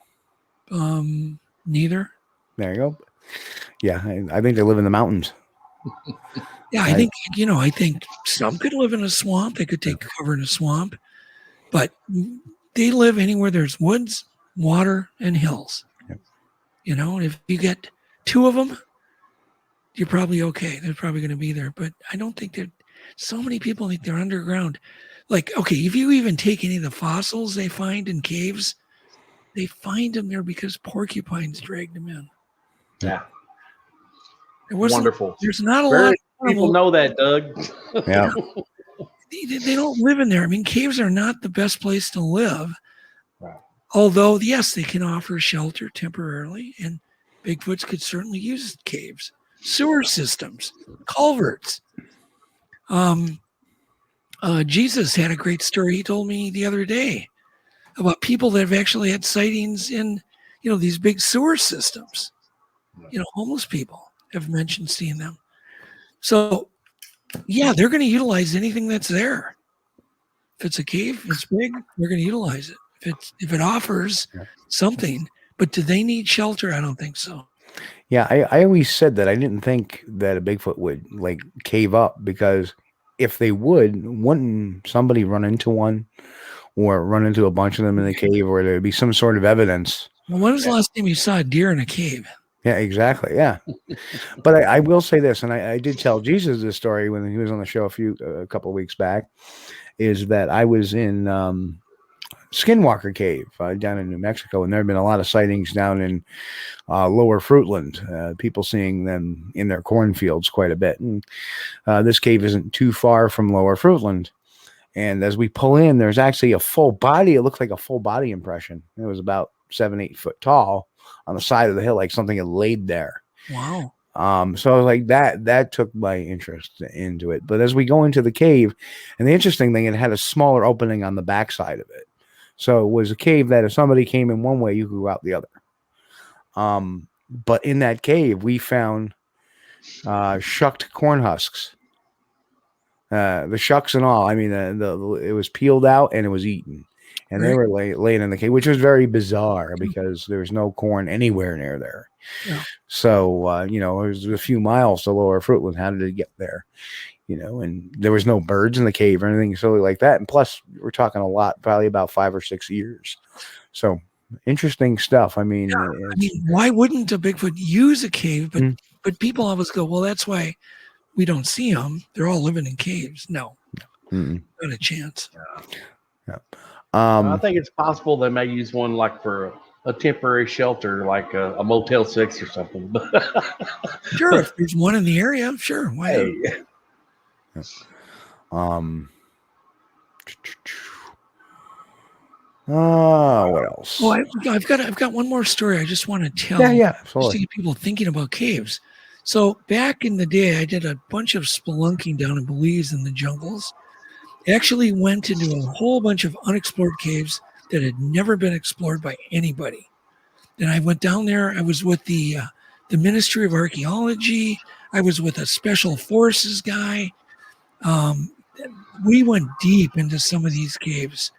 S8: Neither.
S5: There you go. Yeah, I think they live in the mountains.
S8: Yeah, I think some could live in a swamp. They could take cover in a swamp, but they live anywhere there's woods, water, and hills. Yep. If you get 2 of them, you're probably okay. They're probably going to be there. But I don't think that so many people think they're underground. Like, okay, if you even take any of the fossils they find in caves, they find them there because porcupines dragged them in.
S6: Yeah.
S8: Wonderful. There's not a lot of
S6: people know that, Doug.
S5: Yeah.
S8: They don't live in there. I mean, caves are not the best place to live. Right. Although, yes, they can offer shelter temporarily, and Bigfoots could certainly use caves, sewer systems, culverts. Jesus had a great story he told me the other day about people that have actually had sightings in, these big sewer systems. Homeless people have mentioned seeing them. So, yeah, they're going to utilize anything that's there. If it's a cave, it's big, they're going to utilize it. If it offers something, but do they need shelter? I don't think so.
S5: Yeah, I always said that I didn't think that a Bigfoot would cave up, because if they wouldn't somebody run into one or run into a bunch of them in the cave, or there'd be some sort of evidence?
S8: Well, when was the last time you saw a deer in a cave?
S5: Yeah, exactly. Yeah. But I will say this, and I did tell Jesus this story when he was on the show a couple of weeks back, is that I was in Skinwalker Cave down in New Mexico, and there have been a lot of sightings down in Lower Fruitland, people seeing them in their cornfields quite a bit. And this cave isn't too far from Lower Fruitland. And as we pull in, there's actually a full body. It looks like a full body impression. It was about 7-8 foot tall on the side of the hill, like something had laid there.
S8: Wow.
S5: So like that took my interest into it. But as we go into the cave, and the interesting thing, it had a smaller opening on the backside of it. So it was a cave that if somebody came in one way, you could go out the other. But in that cave, we found shucked corn husks. The shucks and all. I mean, it was peeled out and it was eaten. And they were laying in the cave, which was very bizarre because there was no corn anywhere near there. Yeah. So, it was a few miles to Lower Fruitland. How did it get there? And there was no birds in the cave or anything silly like that. And plus, we're talking a lot, probably about 5 or 6 years. So, interesting stuff. I mean,
S8: why wouldn't a Bigfoot use a cave? But people always go, well, that's why we don't see them. They're all living in caves. No, not a chance.
S5: Yeah.
S6: I think it's possible they may use one for a temporary shelter, like a Motel 6 or something.
S8: Sure, if there's one in the area, sure. Why
S5: what else?
S8: Well, I've got one more story I just want to tell.
S5: Yeah,
S8: just to get people thinking about caves. So back in the day, I did a bunch of spelunking down in Belize in the jungles. Actually went into a whole bunch of unexplored caves that had never been explored by anybody. And I went down there. I was with the Ministry of Archaeology. I was with a Special Forces guy. We went deep into some of these caves.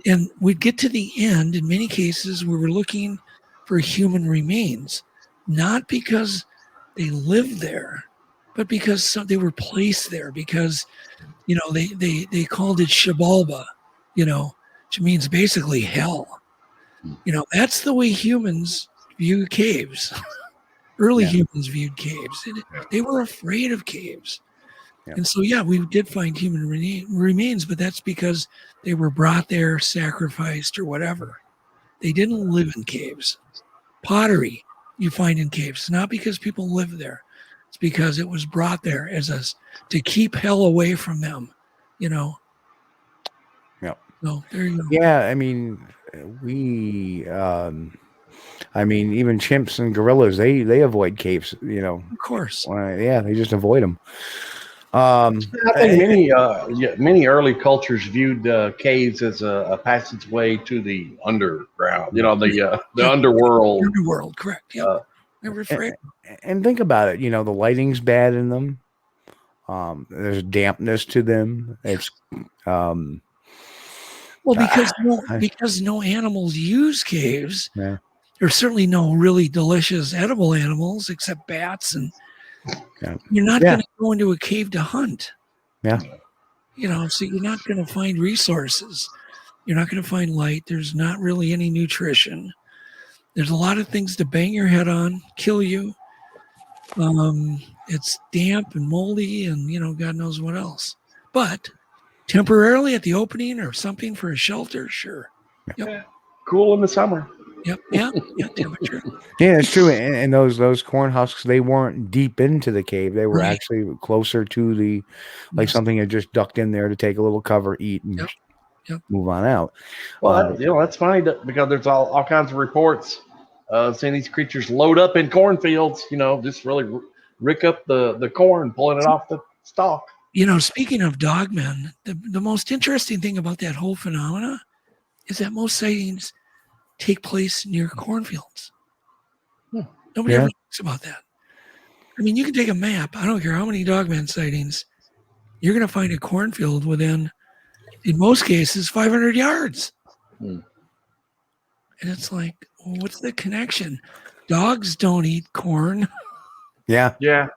S8: And we'd get to the end. In many cases, we were looking for human remains, not because they lived there, but because they were placed there. Because, they called it Shabalba, which means basically hell. That's the way humans view caves. Early humans viewed caves. They were afraid of caves. And so, we did find human remains, but that's because they were brought there, sacrificed, or whatever. They didn't live in caves. Pottery you find in caves, not because people lived there. It's because it was brought there to keep hell away from them,
S5: Yeah.
S8: So there you go.
S5: Yeah, even chimps and gorillas, they avoid caves,
S8: Of course.
S5: They just avoid them.
S6: I think many early cultures viewed caves as a passageway to the underground. The underworld.
S8: Underworld, correct? Yeah, they were afraid.
S5: And think about it. The lighting's bad in them. There's dampness to them. It's
S8: because no animals use caves.
S5: Yeah.
S8: There's certainly no really delicious edible animals except bats, and you're not going to go into a cave to hunt.
S5: Yeah.
S8: So you're not going to find resources. You're not going to find light. There's not really any nutrition. There's a lot of things to bang your head on, kill you. It's damp and moldy and, God knows what else. But temporarily at the opening or something for a shelter, sure. Yep.
S6: Cool in the summer.
S8: Yep. Yeah. Temperature.
S5: Yeah, it's true. And those corn husks, they weren't deep into the cave. They were actually closer to something had just ducked in there to take a little cover, eat, and move on out.
S6: Well, that's funny because there's all kinds of reports seeing these creatures load up in cornfields, just really rick up the corn, pulling it off the stalk.
S8: Speaking of dogmen, the most interesting thing about that whole phenomena is that most sightings take place near cornfields. Nobody ever thinks about that. You can take a map. I don't care how many dogman sightings. You're going to find a cornfield within, in most cases, 500 yards. And it's like, well, what's the connection? Dogs don't eat corn.
S5: Yeah.
S6: Yeah.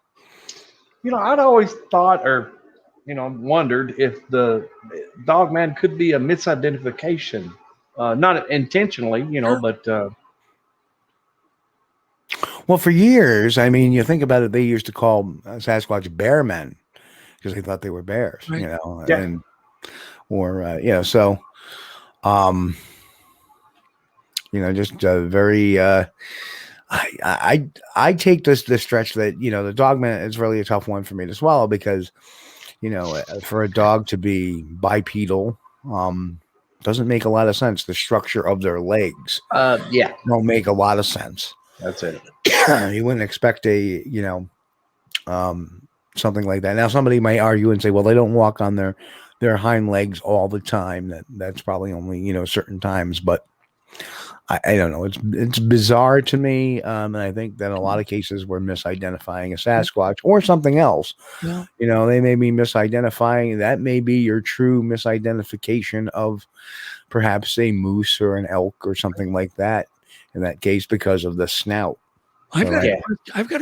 S6: I'd always thought wondered if the dogman could be a misidentification. Not intentionally, but...
S5: Well, for years, you think about it, they used to call Sasquatch bear men because they thought they were bears, and just very, I take this stretch that, the dogman is really a tough one for me to swallow because, for a dog to be bipedal, doesn't make a lot of sense. The structure of their legs, don't make a lot of sense.
S6: That's it.
S5: You wouldn't expect something like that. Now, somebody might argue and say, well, they don't walk on their hind legs all the time. That's probably only, certain times, but I don't know. It's bizarre to me. And I think that in a lot of cases we're misidentifying a Sasquatch or something else.
S8: Yeah.
S5: They may be misidentifying. That may be your true misidentification of perhaps a moose or an elk or something like that. In that case, because of the snout.
S8: I've got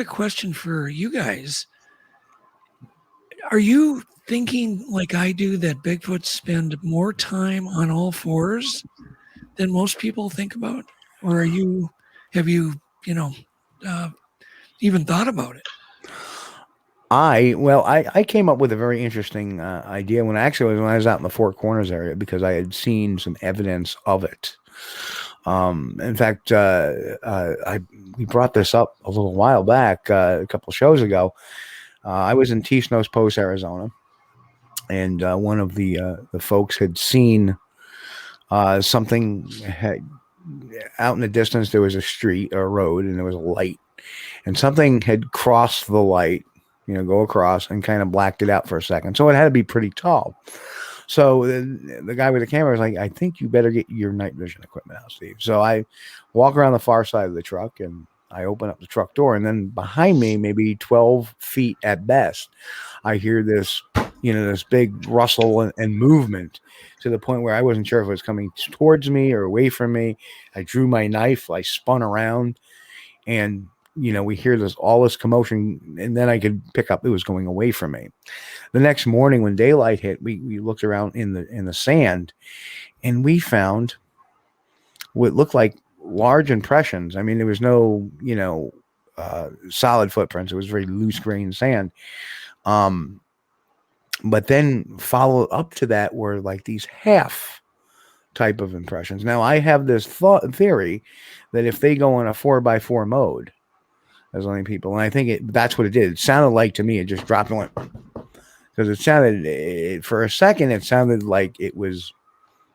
S8: a question for you guys. Are you thinking like I do that Bigfoot spend more time on all fours than most people think about? Or have you even thought about it?
S5: I came up with a very interesting idea when I was out in the Four Corners area because I had seen some evidence of it. In fact, we brought this up a little while back, a couple shows ago. I was in Tisnos Post, Arizona, and one of the folks had seen something out in the distance. There was a street or a road, and there was a light, and something had crossed the light, go across and kind of blacked it out for a second. So it had to be pretty tall. So the guy with the camera was like, I think you better get your night vision equipment out, Steve. So I walk around the far side of the truck and I open up the truck door, and then behind me, maybe 12 feet at best, I hear this, this big rustle and movement to the point where I wasn't sure if it was coming towards me or away from me. I drew my knife, I spun around, and we hear all this commotion, and then I could pick up it was going away from me. The next morning when daylight hit, we looked around in the sand, and we found what looked like large impressions. I mean, there was no, solid footprints. It was very loose grained sand. But then follow up to that were like these half type of impressions. Now I have this theory that if they go in a 4x4 mode, as only people, and I think that's what it did. It sounded like, to me, it just dropped and went, because it sounded, for a second, it sounded like it was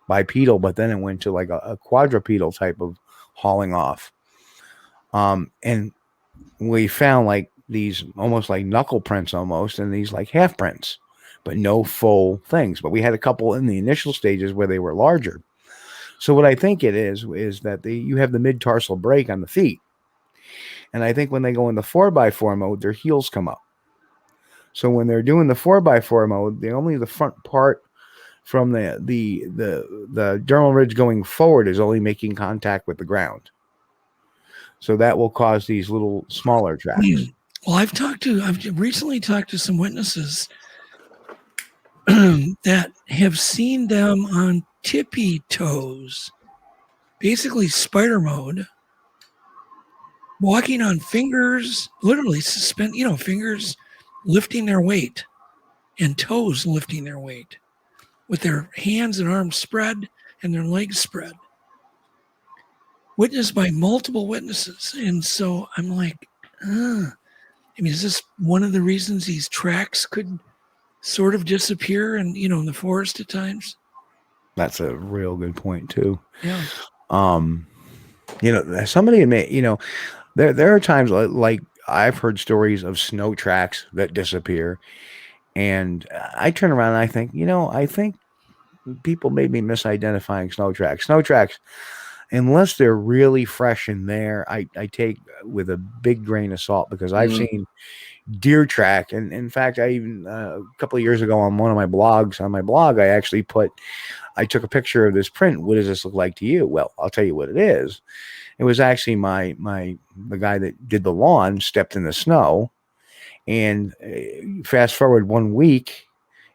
S5: bipedal, but then it went to like a quadrupedal type of hauling off. And we found like these almost like knuckle prints almost, and these like half prints, but no full things. But we had a couple in the initial stages where they were larger. So what I think it is that you have the mid-tarsal break on the feet. And I think when they go in the 4x4 mode, their heels come up. So when they're doing the 4x4 mode, only the front part from the dermal ridge going forward is only making contact with the ground. So that will cause these little smaller tracks.
S8: Well, I've recently talked to some witnesses that have seen them on tippy toes, basically spider mode, walking on fingers, literally fingers lifting their weight and toes lifting their weight with their hands and arms spread and their legs spread. Witnessed by multiple witnesses. And so I'm like, is this one of the reasons these tracks could sort of disappear and, in the forest at times?
S5: That's a real good point too.
S8: Yeah.
S5: Somebody admit, there are times like I've heard stories of snow tracks that disappear, and I turn around and I think, I think people may be misidentifying snow tracks. Snow tracks, unless they're really fresh in there, I take with a big grain of salt, because I've seen deer track. And in fact, I even a couple of years ago on one of my blogs, on my blog, I took a picture of this print. What does this look like to you? Well, I'll tell you what it is. It was actually the guy that did the lawn stepped in the snow, and fast forward 1 week,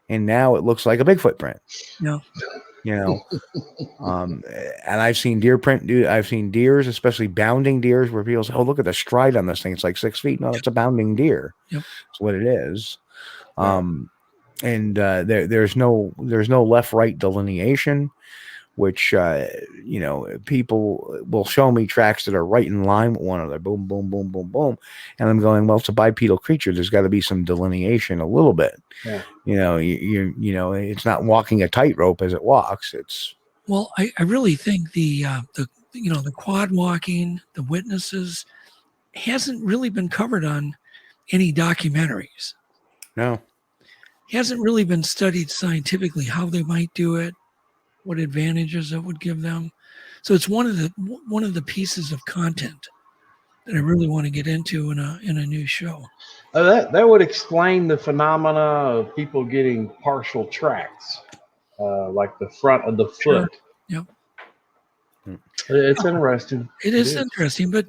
S5: and now it looks like a Bigfoot print.
S8: No.
S5: And I've seen deer print. I've seen deers, especially bounding deers, where people say, "Oh, look at the stride on this thing; it's like 6 feet." No, it's a bounding deer.
S8: Yep.
S5: That's what it is. And there's no left-right delineation, which people will show me tracks that are right in line with one another. Boom, boom, boom, boom, boom, and I'm going, well, it's a bipedal creature. There's got to be some delineation a little bit. Yeah. It's not walking a tightrope as it walks. It's
S8: I really think the quad walking, the witnesses, hasn't really been covered on any documentaries.
S5: No.
S8: Hasn't really been studied scientifically how they might do it, what advantages it would give them. So it's one of the pieces of content that I really want to get into in a new show.
S6: That would explain the phenomena of people getting partial tracks, like the front of the foot.
S8: Yep.
S6: It's interesting.
S8: It is interesting, but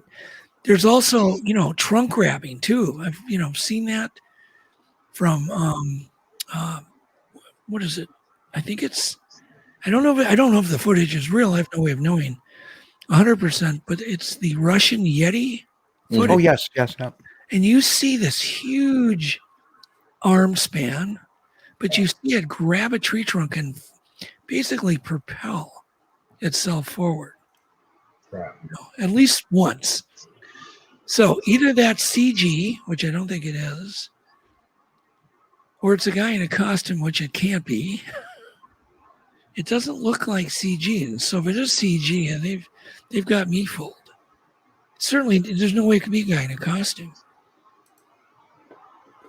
S8: there's also trunk grabbing too. I've seen that from what is it? I think it's. I don't know if the footage is real. I have no way of knowing 100%, but it's the Russian Yeti footage.
S5: Oh, yes. Yep.
S8: And you see this huge arm span, but you see it grab a tree trunk and basically propel itself forward.
S6: Right.
S8: At least once. So either that's CG, which I don't think it is, or it's a guy in a costume, which it can't be. It doesn't look like CG, and so if it is CG, and they've got me fooled. Certainly, there's no way it could be a guy in a costume.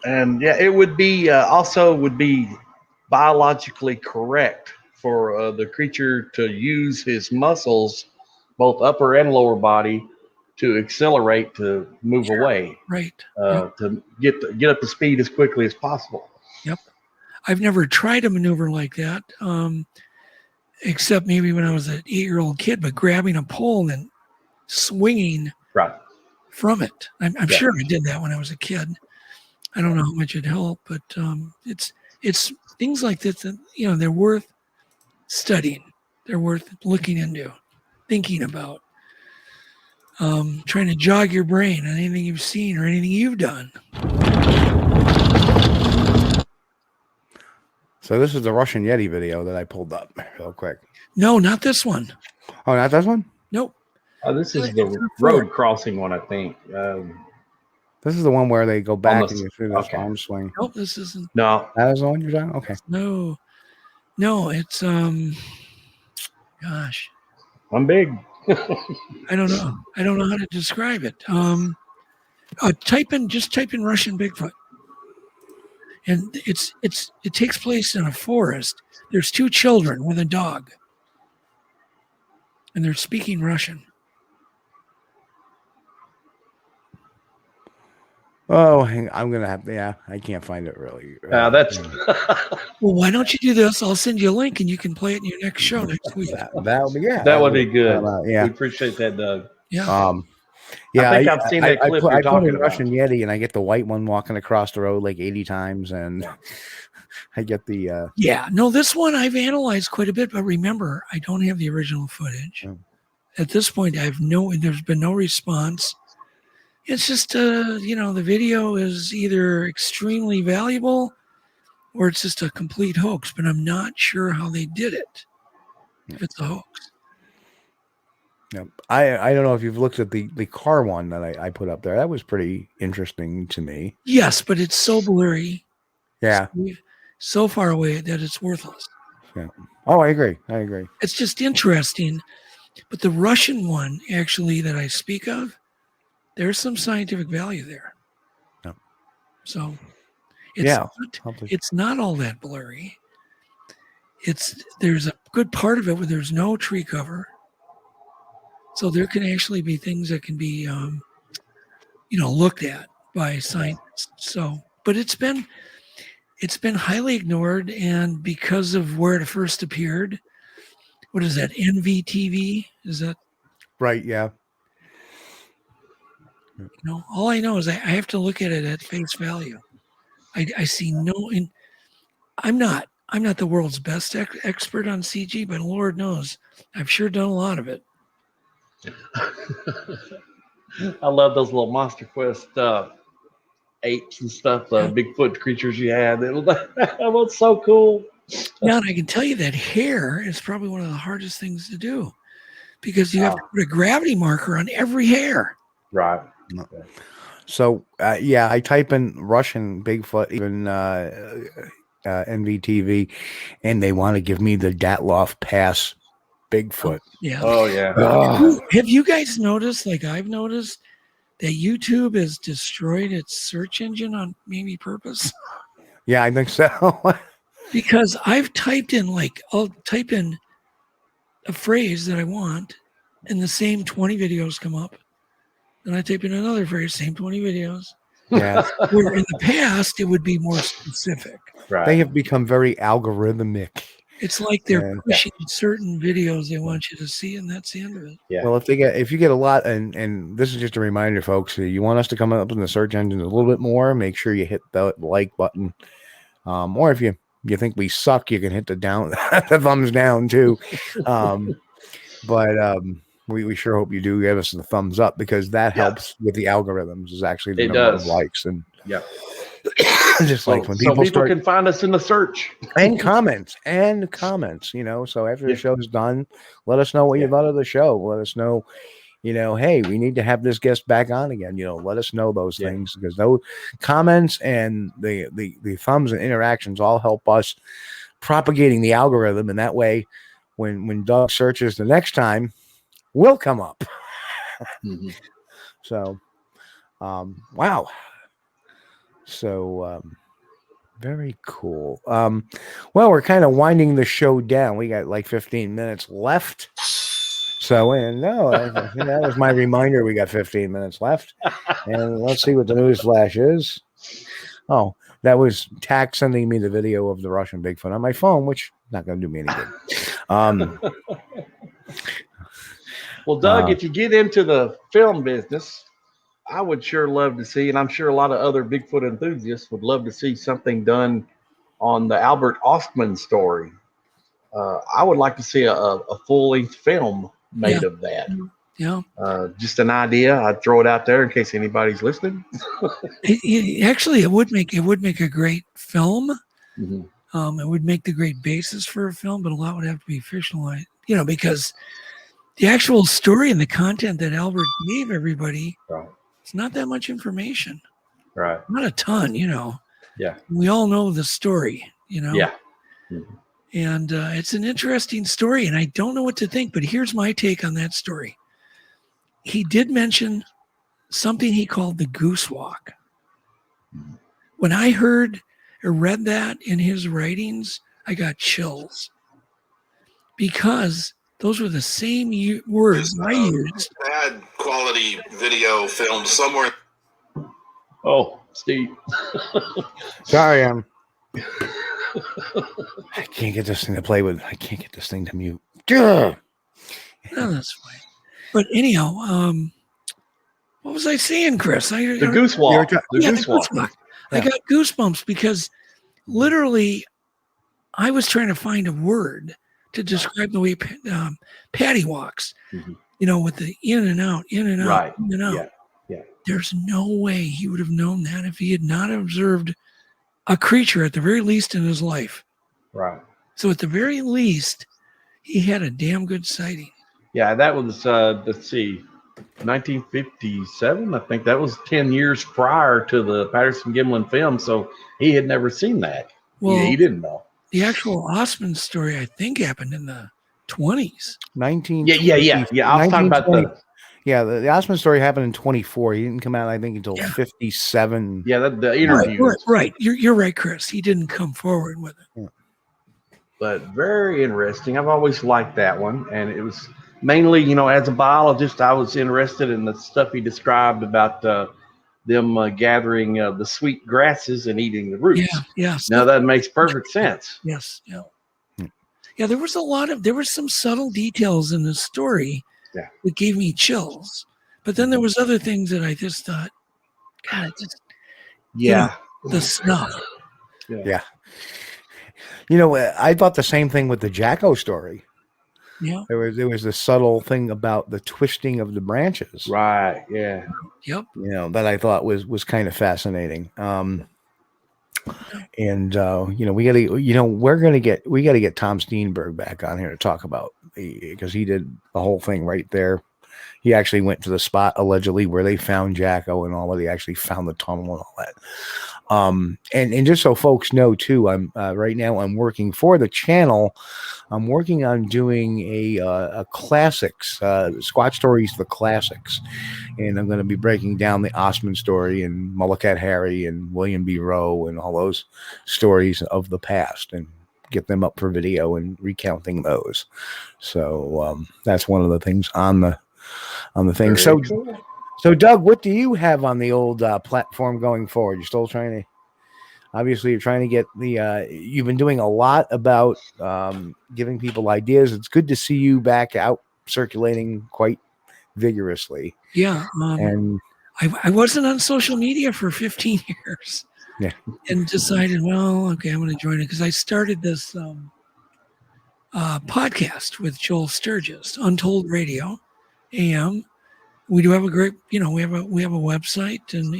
S6: And yeah, it would be biologically correct for the creature to use his muscles, both upper and lower body, to accelerate, to move away,
S8: Right.
S6: to get up to speed as quickly as possible.
S8: Yep. I've never tried a maneuver like that, except maybe when I was an 8-year-old kid, but grabbing a pole and swinging from it. I'm sure I did that when I was a kid. I don't know how much it helped, but it's things like this that, they're worth studying. They're worth looking into, thinking about, trying to jog your brain on anything you've seen or anything you've done.
S5: So this is the Russian Yeti video that I pulled up real quick.
S8: No, not this one.
S5: Oh, not this one?
S8: Nope.
S6: This is the road crossing one, I think.
S5: This is the one where they go back
S6: the-
S5: and you through this
S6: okay.
S5: arm swing.
S8: Nope, this isn't.
S6: No.
S5: That is the one you're talking? Okay.
S8: No, it's gosh.
S6: I'm big.
S8: I don't know. I don't know how to describe it. Type in Russian Bigfoot. And it takes place in a forest. There's 2 children with a dog. And they're speaking Russian.
S5: Oh, I'm going to have to, yeah, I can't find it really.
S6: That's
S8: Well, why don't you do this? I'll send you a link and you can play it in your next show next week.
S5: That would be, yeah.
S6: That would be good.
S5: Yeah.
S6: We appreciate that, Doug.
S8: Yeah.
S5: Yeah,
S6: I think I've seen that clip you're
S5: I
S6: talking
S5: put in
S6: about.
S5: Russian Yeti, and I get the white one walking across the road like 80 times, and I get the
S8: Yeah, no, this one I've analyzed quite a bit, but remember, I don't have the original footage. At this point, there's been no response. It's just, the video is either extremely valuable or it's just a complete hoax, but I'm not sure how they did it. If it's a hoax.
S5: Yeah. I don't know if you've looked at the car one that I put up there. That was pretty interesting to me.
S8: Yes, but it's so blurry.
S5: Yeah.
S8: So far away that it's worthless.
S5: Yeah. Oh, I agree.
S8: It's just interesting. But the Russian one, actually, that I speak of, there's some scientific value there.
S5: Yep.
S8: So it's not all that blurry. There's a good part of it where there's no tree cover. So there can actually be things that can be, looked at by scientists. So, but it's been highly ignored, and because of where it first appeared, what is that? NVTV? Is that
S5: right? Yeah.
S8: All I know is I have to look at it at face value. I see I'm not the world's best expert on CG, but Lord knows I've sure done a lot of it.
S6: I love those little MonsterQuest apes and stuff, the Bigfoot creatures you had. That was so cool.
S8: Yeah, and I can tell you that hair is probably one of the hardest things to do because you have to put a gravity marker on every hair.
S6: Right.
S5: So, I type in Russian Bigfoot, even NVTV, and they want to give me the Dyatlov Pass Bigfoot.
S8: Yeah.
S6: Oh, yeah.
S8: Have you guys noticed, like I've noticed, that YouTube has destroyed its search engine on maybe purpose?
S5: Yeah, I think so.
S8: Because I've typed in, I'll type in a phrase that I want, and the same 20 videos come up. And I type in another phrase, same 20 videos.
S5: Yeah.
S8: Where in the past, it would be more specific.
S6: Right.
S5: They have become very algorithmic.
S8: It's like they're pushing certain videos they want you to see, and that's the end of it.
S6: Yeah.
S5: Well, if you get a lot, and this is just a reminder, folks, you want us to come up in the search engine a little bit more, make sure you hit the like button. Or if you think we suck, you can hit the thumbs down too. We sure hope you do give us the thumbs up, because that helps with the algorithms. Is actually the number of likes, and just like when people
S6: can find us in the search
S5: and comments. So after the show's done, let us know what you thought of the show. Let us know, hey, we need to have this guest back on again. Let us know those things, because those comments and the thumbs and interactions all help us propagating the algorithm, and that way, when Doug searches the next time, we'll come up.
S6: Mm-hmm.
S5: So, wow. So, Very cool. Well, we're kind of winding the show down. We got like 15 minutes left. So, and no, that was my reminder. We got 15 minutes left. And let's see what the news flash is. Oh, that was Tack sending me the video of the Russian Bigfoot on my phone, which is not going to do me any good.
S6: Well, Doug, if you get into the film business, I would sure love to see, and I'm sure a lot of other Bigfoot enthusiasts would love to see something done on the Albert Ostman story. I would like to see a full-length film made of that.
S8: Yeah.
S6: Just an idea. I'd throw it out there in case anybody's listening.
S8: Actually, it would make a great film. Mm-hmm. It would make the great basis for a film, but a lot would have to be fictionalized, because the actual story and the content that Albert gave everybody, it's not that much information.
S6: Right.
S8: Not a ton,
S6: Yeah.
S8: We all know the story,
S6: Yeah. Mm-hmm.
S8: And it's an interesting story, and I don't know what to think, but here's my take on that story. He did mention something he called the goose walk. When I heard or read that in his writings, I got chills because those were the same words I used.
S14: Bad quality video film somewhere.
S6: Oh, Steve.
S5: Sorry, I can't get this thing to play with. I can't get this thing to mute.
S8: No, that's fine. But anyhow, what was I saying, Chris?
S6: The goose walk. The goose walk.
S8: Yeah. I got goosebumps because literally I was trying to find a word to describe the way Patty walks, with the in and out, in and out,
S6: right.
S8: in and out.
S6: Yeah.
S8: There's no way he would have known that if he had not observed a creature at the very least in his life.
S6: Right.
S8: So at the very least, he had a damn good sighting.
S6: Yeah, that was, let's see, 1957. I think that was 10 years prior to the Patterson-Gimlin film, so he had never seen that. Well, he didn't know.
S8: The actual Ostman story, I think, happened in the 20s.
S6: Yeah. I was talking about the...
S5: Yeah, the Ostman story happened in 24. He didn't come out, I think, until 57.
S6: Yeah, the interview.
S8: Right. You're right, Chris. He didn't come forward with it.
S5: Yeah.
S6: But very interesting. I've always liked that one. And it was mainly, as a biologist, I was interested in the stuff he described about them gathering the sweet grasses and eating the roots.
S8: Yeah.
S6: Now that makes perfect sense.
S8: Yes. Yeah. Yeah, there were some subtle details in the story that gave me chills. But then there was other things that I just thought, God, the snuff.
S5: Yeah. I thought the same thing with the Jacko story.
S8: Yeah.
S5: There was this subtle thing about the twisting of the branches.
S6: Right. Yeah.
S8: Yep.
S5: That I thought was kind of fascinating. And we got to get Tom Steenberg back on here to talk about, because he did the whole thing right there. He actually went to the spot allegedly where they found Jacko and all, where they actually found the tunnel and all that. And just so folks know too, I'm right now I'm working for the channel. I'm working on doing a classics, Squatch Stories, the classics, and I'm going to be breaking down the Ostman story and Mullicat Harry and William B. Rowe and all those stories of the past, and get them up for video and recounting those. So that's one of the things on the thing. So. So, Doug, what do you have on the old platform going forward? You're still trying to, obviously, you're trying to get you've been doing a lot about giving people ideas. It's good to see you back out circulating quite vigorously.
S8: Yeah.
S5: And
S8: I wasn't on social media for 15 years.
S5: Yeah.
S8: And decided, well, okay, I'm going to join it because I started this podcast with Joel Sturgis, Untold Radio, AM. We do have a great, we have a website, and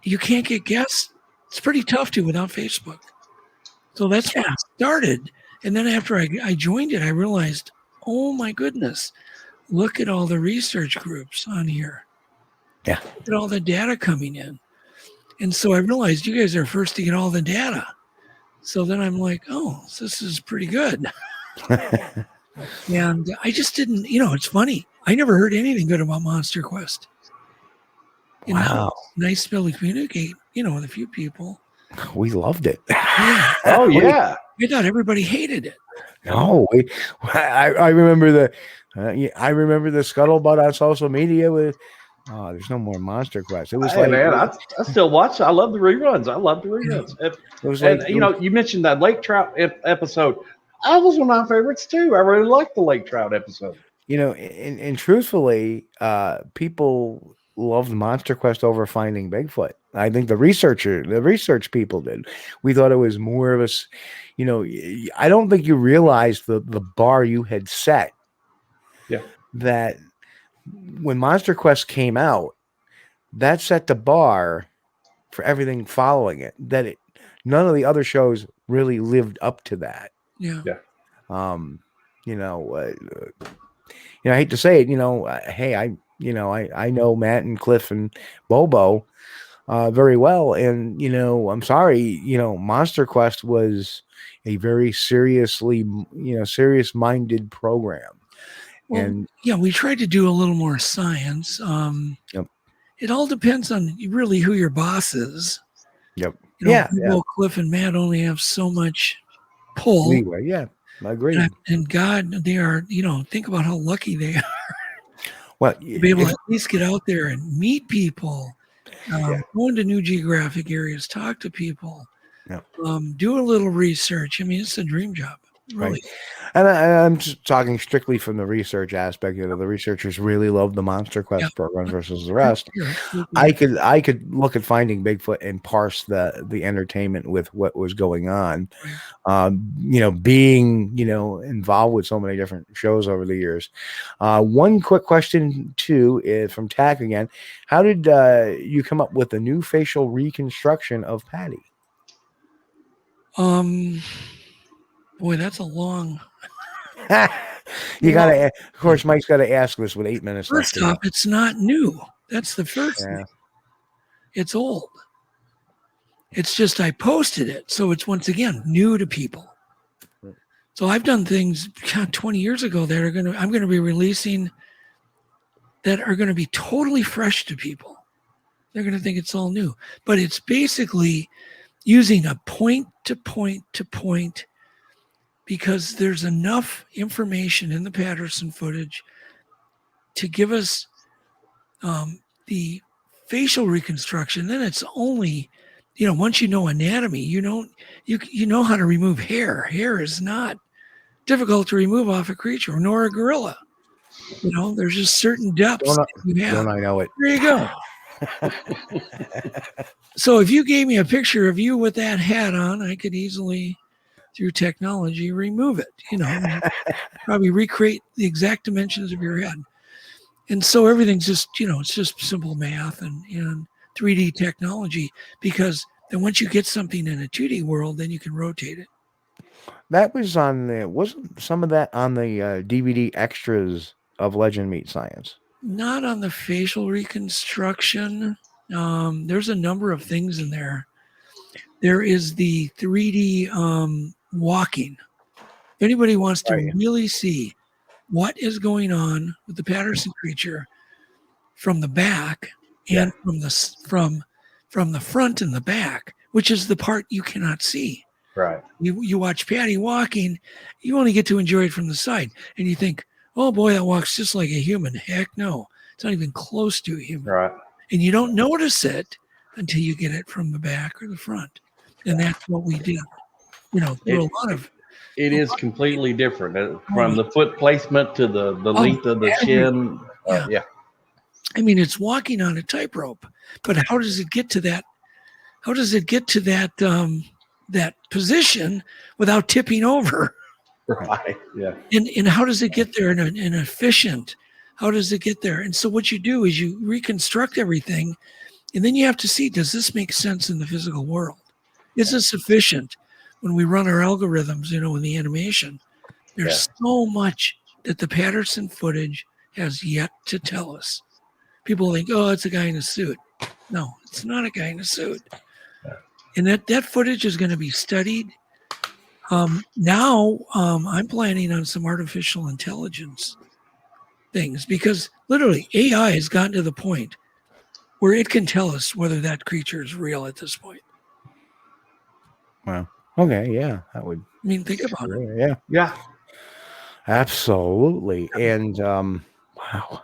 S8: you can't get guests. It's pretty tough to without Facebook. So that's when I started. And then after I joined it, I realized, oh my goodness, look at all the research groups on here.
S5: Yeah.
S8: Look at all the data coming in. And so I realized you guys are first to get all the data. So then I'm like, oh, this is pretty good. And I just didn't, it's funny. I never heard anything good about MonsterQuest.
S5: Wow.
S8: Nice to be able to communicate, with a few people.
S5: We loved it.
S6: Oh yeah.
S8: I thought everybody hated it.
S5: No, I remember I remember the scuttlebutt on social media with, oh, there's no more MonsterQuest. It was
S6: Hey man, I still watch. I love the reruns.
S5: It was
S6: And you know, you mentioned that lake trout episode. That was one of my favorites too. I really liked the lake trout episode.
S5: You know, and truthfully, people loved MonsterQuest over Finding Bigfoot. I think the research people did. We thought it was more of a, you know, I don't think you realized the bar you had set.
S6: Yeah.
S5: That when MonsterQuest came out, that set the bar for everything following it. None of the other shows really lived up to that.
S8: Yeah.
S6: Yeah.
S5: You know, I hate to say it, you know, hey, I know Matt and Cliff and Bobo very well, and you know, I'm sorry, you know, MonsterQuest was a very serious-minded program.
S8: Well,
S5: and
S8: yeah, we tried to do a little more science.
S5: Yep.
S8: It all depends on really who your boss is.
S5: Yep.
S8: You know,
S5: Yeah.
S8: Cliff and Matt only have so much pull.
S5: Leeway, yeah, I agree.
S8: And God, they are, you know, think about how lucky they are.
S5: Well,
S8: to be able to at least get out there and meet people, go into new geographic areas, talk to people, do a little research. I mean, it's a dream job, really.
S5: Right. And I'm just talking strictly from the research aspect. You know, the researchers really love the MonsterQuest programs versus the rest. I could look at Finding Bigfoot and parse the entertainment with what was going on. You know, being, you know, involved with so many different shows over the years. One quick question too is from Tack again. How did you come up with the new facial reconstruction of Patty?
S8: Boy, that's a long.
S5: You gotta, of course, Mike's got to ask this with 8 minutes left.
S8: First off, it's not new. That's the first thing. It's old. It's just I posted it, so it's once again new to people. So I've done things 20 years ago that I'm gonna be releasing that are gonna be totally fresh to people. They're gonna think it's all new, but it's basically using a point to point to point, because there's enough information in the Patterson footage to give us the facial reconstruction. Then it's only, you know, once you know anatomy, you know how to remove hair. Hair is not difficult to remove off a creature, nor a gorilla. You know, there's just certain depths you have.
S5: Don't I know it?
S8: There you go. So if you gave me a picture of you with that hat on, I could easily, through technology, remove it. You know, probably recreate the exact dimensions of your head. And so everything's just, you know, it's just simple math and 3D technology, because then once you get something in a 2D world, then you can rotate it.
S5: That was wasn't some of that on the DVD extras of Legend Meets Science?
S8: Not on the facial reconstruction. There's a number of things in there. There is the 3D walking. If anybody wants to really see what is going on with the Patterson creature from the back and from the front and the back, which is the part you cannot see.
S6: Right.
S8: You watch Patty walking, you only get to enjoy it from the side, and you think, oh boy, that walks just like a human. Heck no, it's not even close to a human.
S6: Right.
S8: And you don't notice it until you get it from the back or the front. And that's what we did. You know, there were a lot of.
S6: It is completely different from the foot placement to the length of the chin. Yeah.
S8: I mean, it's walking on a tightrope, but how does it get to that? How does it get to that that position without tipping over?
S6: Right. Yeah.
S8: And how does it get there in an efficient? How does it get there? And so what you do is you reconstruct everything, and then you have to see, does this make sense in the physical world? Is this sufficient when we run our algorithms, you know, in the animation? There's so much that the Patterson footage has yet to tell us. People think, oh, it's a guy in a suit. No, it's not a guy in a suit. And that footage is going to be studied. Now I'm planning on some artificial intelligence things, because literally AI has gotten to the point where it can tell us whether that creature is real at this point.
S5: Wow. Okay. Yeah. That would.
S8: I mean, think about it.
S5: Yeah.
S6: Yeah.
S5: Absolutely. And wow.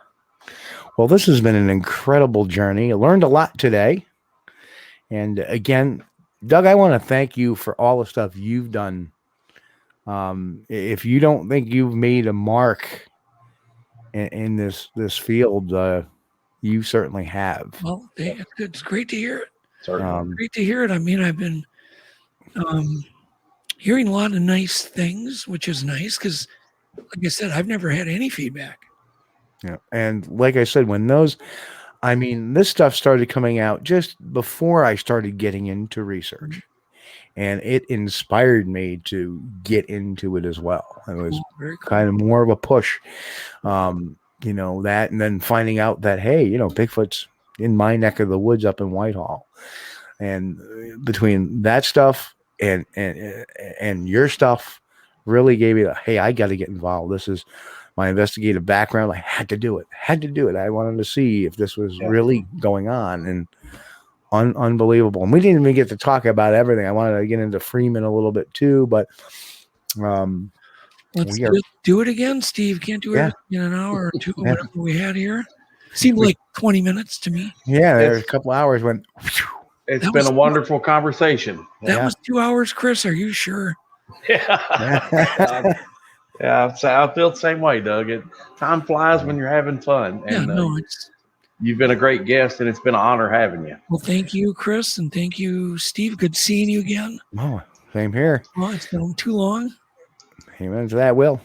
S5: Well, this has been an incredible journey. I learned a lot today. And again, Doug, I want to thank you for all the stuff you've done. If you don't think you've made a mark in this field, you certainly have.
S8: Well, it's great to hear it.
S5: Great
S8: to hear it. I mean, I've been hearing a lot of nice things, which is nice because, like I said, I've never had any feedback.
S5: Yeah. And like I said, this stuff started coming out just before I started getting into research, and it inspired me to get into it as well. It was kind of more of a push, that, and then finding out that, hey, Bigfoot's in my neck of the woods up in Whitehall, and between that stuff and your stuff really gave me hey, I got to get involved. This is my investigative background. I had to do it. I wanted to see if this was really going on, and unbelievable. And we didn't even get to talk about everything. I wanted to get into Freeman a little bit too, but
S8: let's do it again, Steve. Can't do it in an hour or two, or whatever we had here. Seemed like 20 minutes to me.
S5: Yeah, there's a couple hours went.
S6: It's been a wonderful conversation.
S8: That was 2 hours, Chris. Are you sure?
S6: Yeah. Yeah, I feel the same way, Doug. Time flies when you're having fun. And, you've been a great guest, and it's been an honor having you.
S8: Well, thank you, Chris, and thank you, Steve. Good seeing you again.
S5: Oh, same here.
S8: Well, it's been too long.
S5: Amen to that, Will.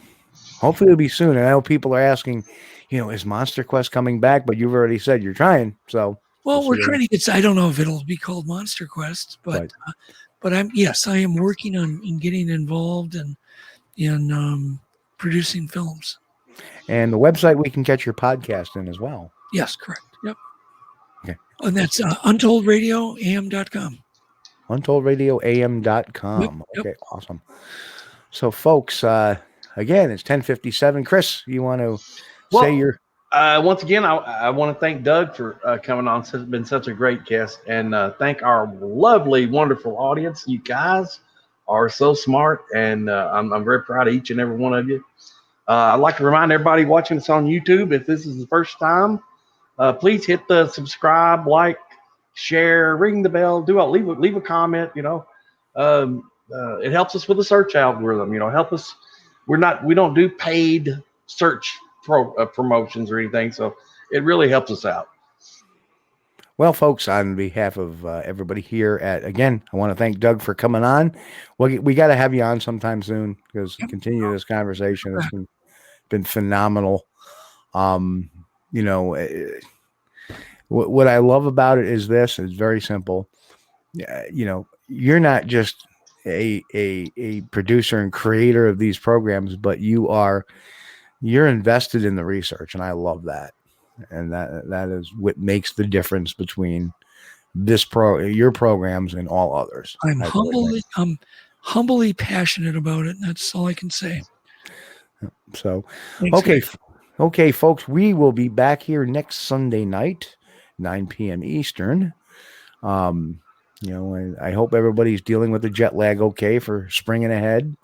S5: Hopefully it'll be soon. And I know people are asking, is MonsterQuest coming back? But you've already said you're trying. So,
S8: well, we're trying to get. I don't know if it'll be called MonsterQuest, but I am working on getting involved in producing films.
S5: And the website we can catch your podcast in as well.
S8: Yes, correct. Yep.
S5: Okay.
S8: And that's untoldradiom.com.
S5: Untoldradiom.com.
S8: Yep.
S5: Okay, awesome. So, folks, again, it's 10:57. Chris, you want to say your...
S6: Once again, I want to thank Doug for coming on. It's been such a great guest. And thank our lovely, wonderful audience. You guys are so smart, and I'm very proud of each and every one of you. I'd like to remind everybody watching us on YouTube, if this is the first time, please hit the subscribe, like, share, ring the bell, leave a comment. It helps us with the search algorithm. Help us. We don't do paid search promotions or anything, so it really helps us out.
S5: Well, folks, on behalf of everybody here again, I want to thank Doug for coming on. We got to have you on sometime soon because continue this conversation. It's been phenomenal. What I love about it is this. It's very simple. You're not just a producer and creator of these programs, but you're invested in the research, and I love that. And that is what makes the difference between your programs and all others.
S8: I'm humbly passionate about it. And that's all I can say.
S5: So,
S8: Thanks,
S5: okay, folks, we will be back here next Sunday night, 9 p.m. Eastern. And I hope everybody's dealing with the jet lag okay for springing ahead.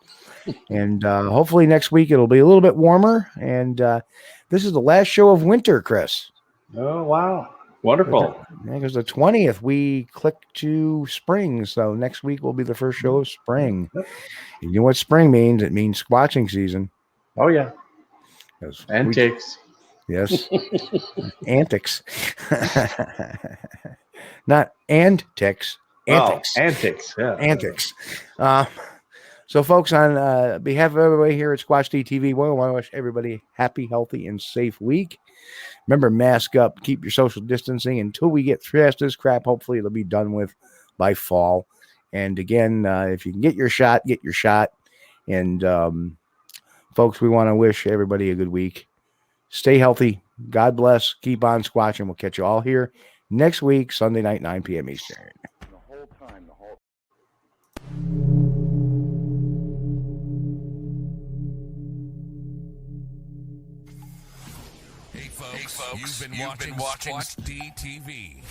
S5: And hopefully next week it'll be a little bit warmer. And this is the last show of winter, Chris.
S6: Oh, wow. Wonderful.
S5: Because the 20th, we click to spring. So next week will be the first show of spring. You know what spring means? It means squatching season.
S6: Oh, yeah. Antics.
S5: Yes. Antics. Not antics. Antics.
S6: Oh, antics. Yeah.
S5: Antics. So, folks, on behalf of everybody here at Squatch-D TV, we want to wish everybody happy, healthy, and safe week. Remember, mask up, keep your social distancing until we get past this crap. Hopefully, it'll be done with by fall. And again, if you can get your shot, get your shot. And, folks, we want to wish everybody a good week. Stay healthy. God bless. Keep on squatching. We'll catch you all here next week, Sunday night, 9 p.m. Eastern.
S4: Hey folks, You've been watching Squatch-D TV.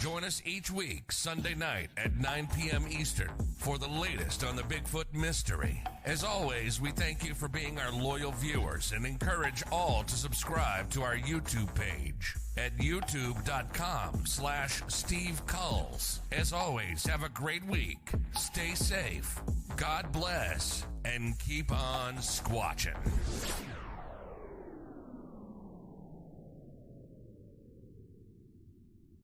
S4: Join us each week, Sunday night at 9 p.m. Eastern, for the latest on the Bigfoot mystery. As always, we thank you for being our loyal viewers and encourage all to subscribe to our YouTube page at youtube.com/Steve Kulls. As always, have a great week. Stay safe. God bless. And keep on squatching.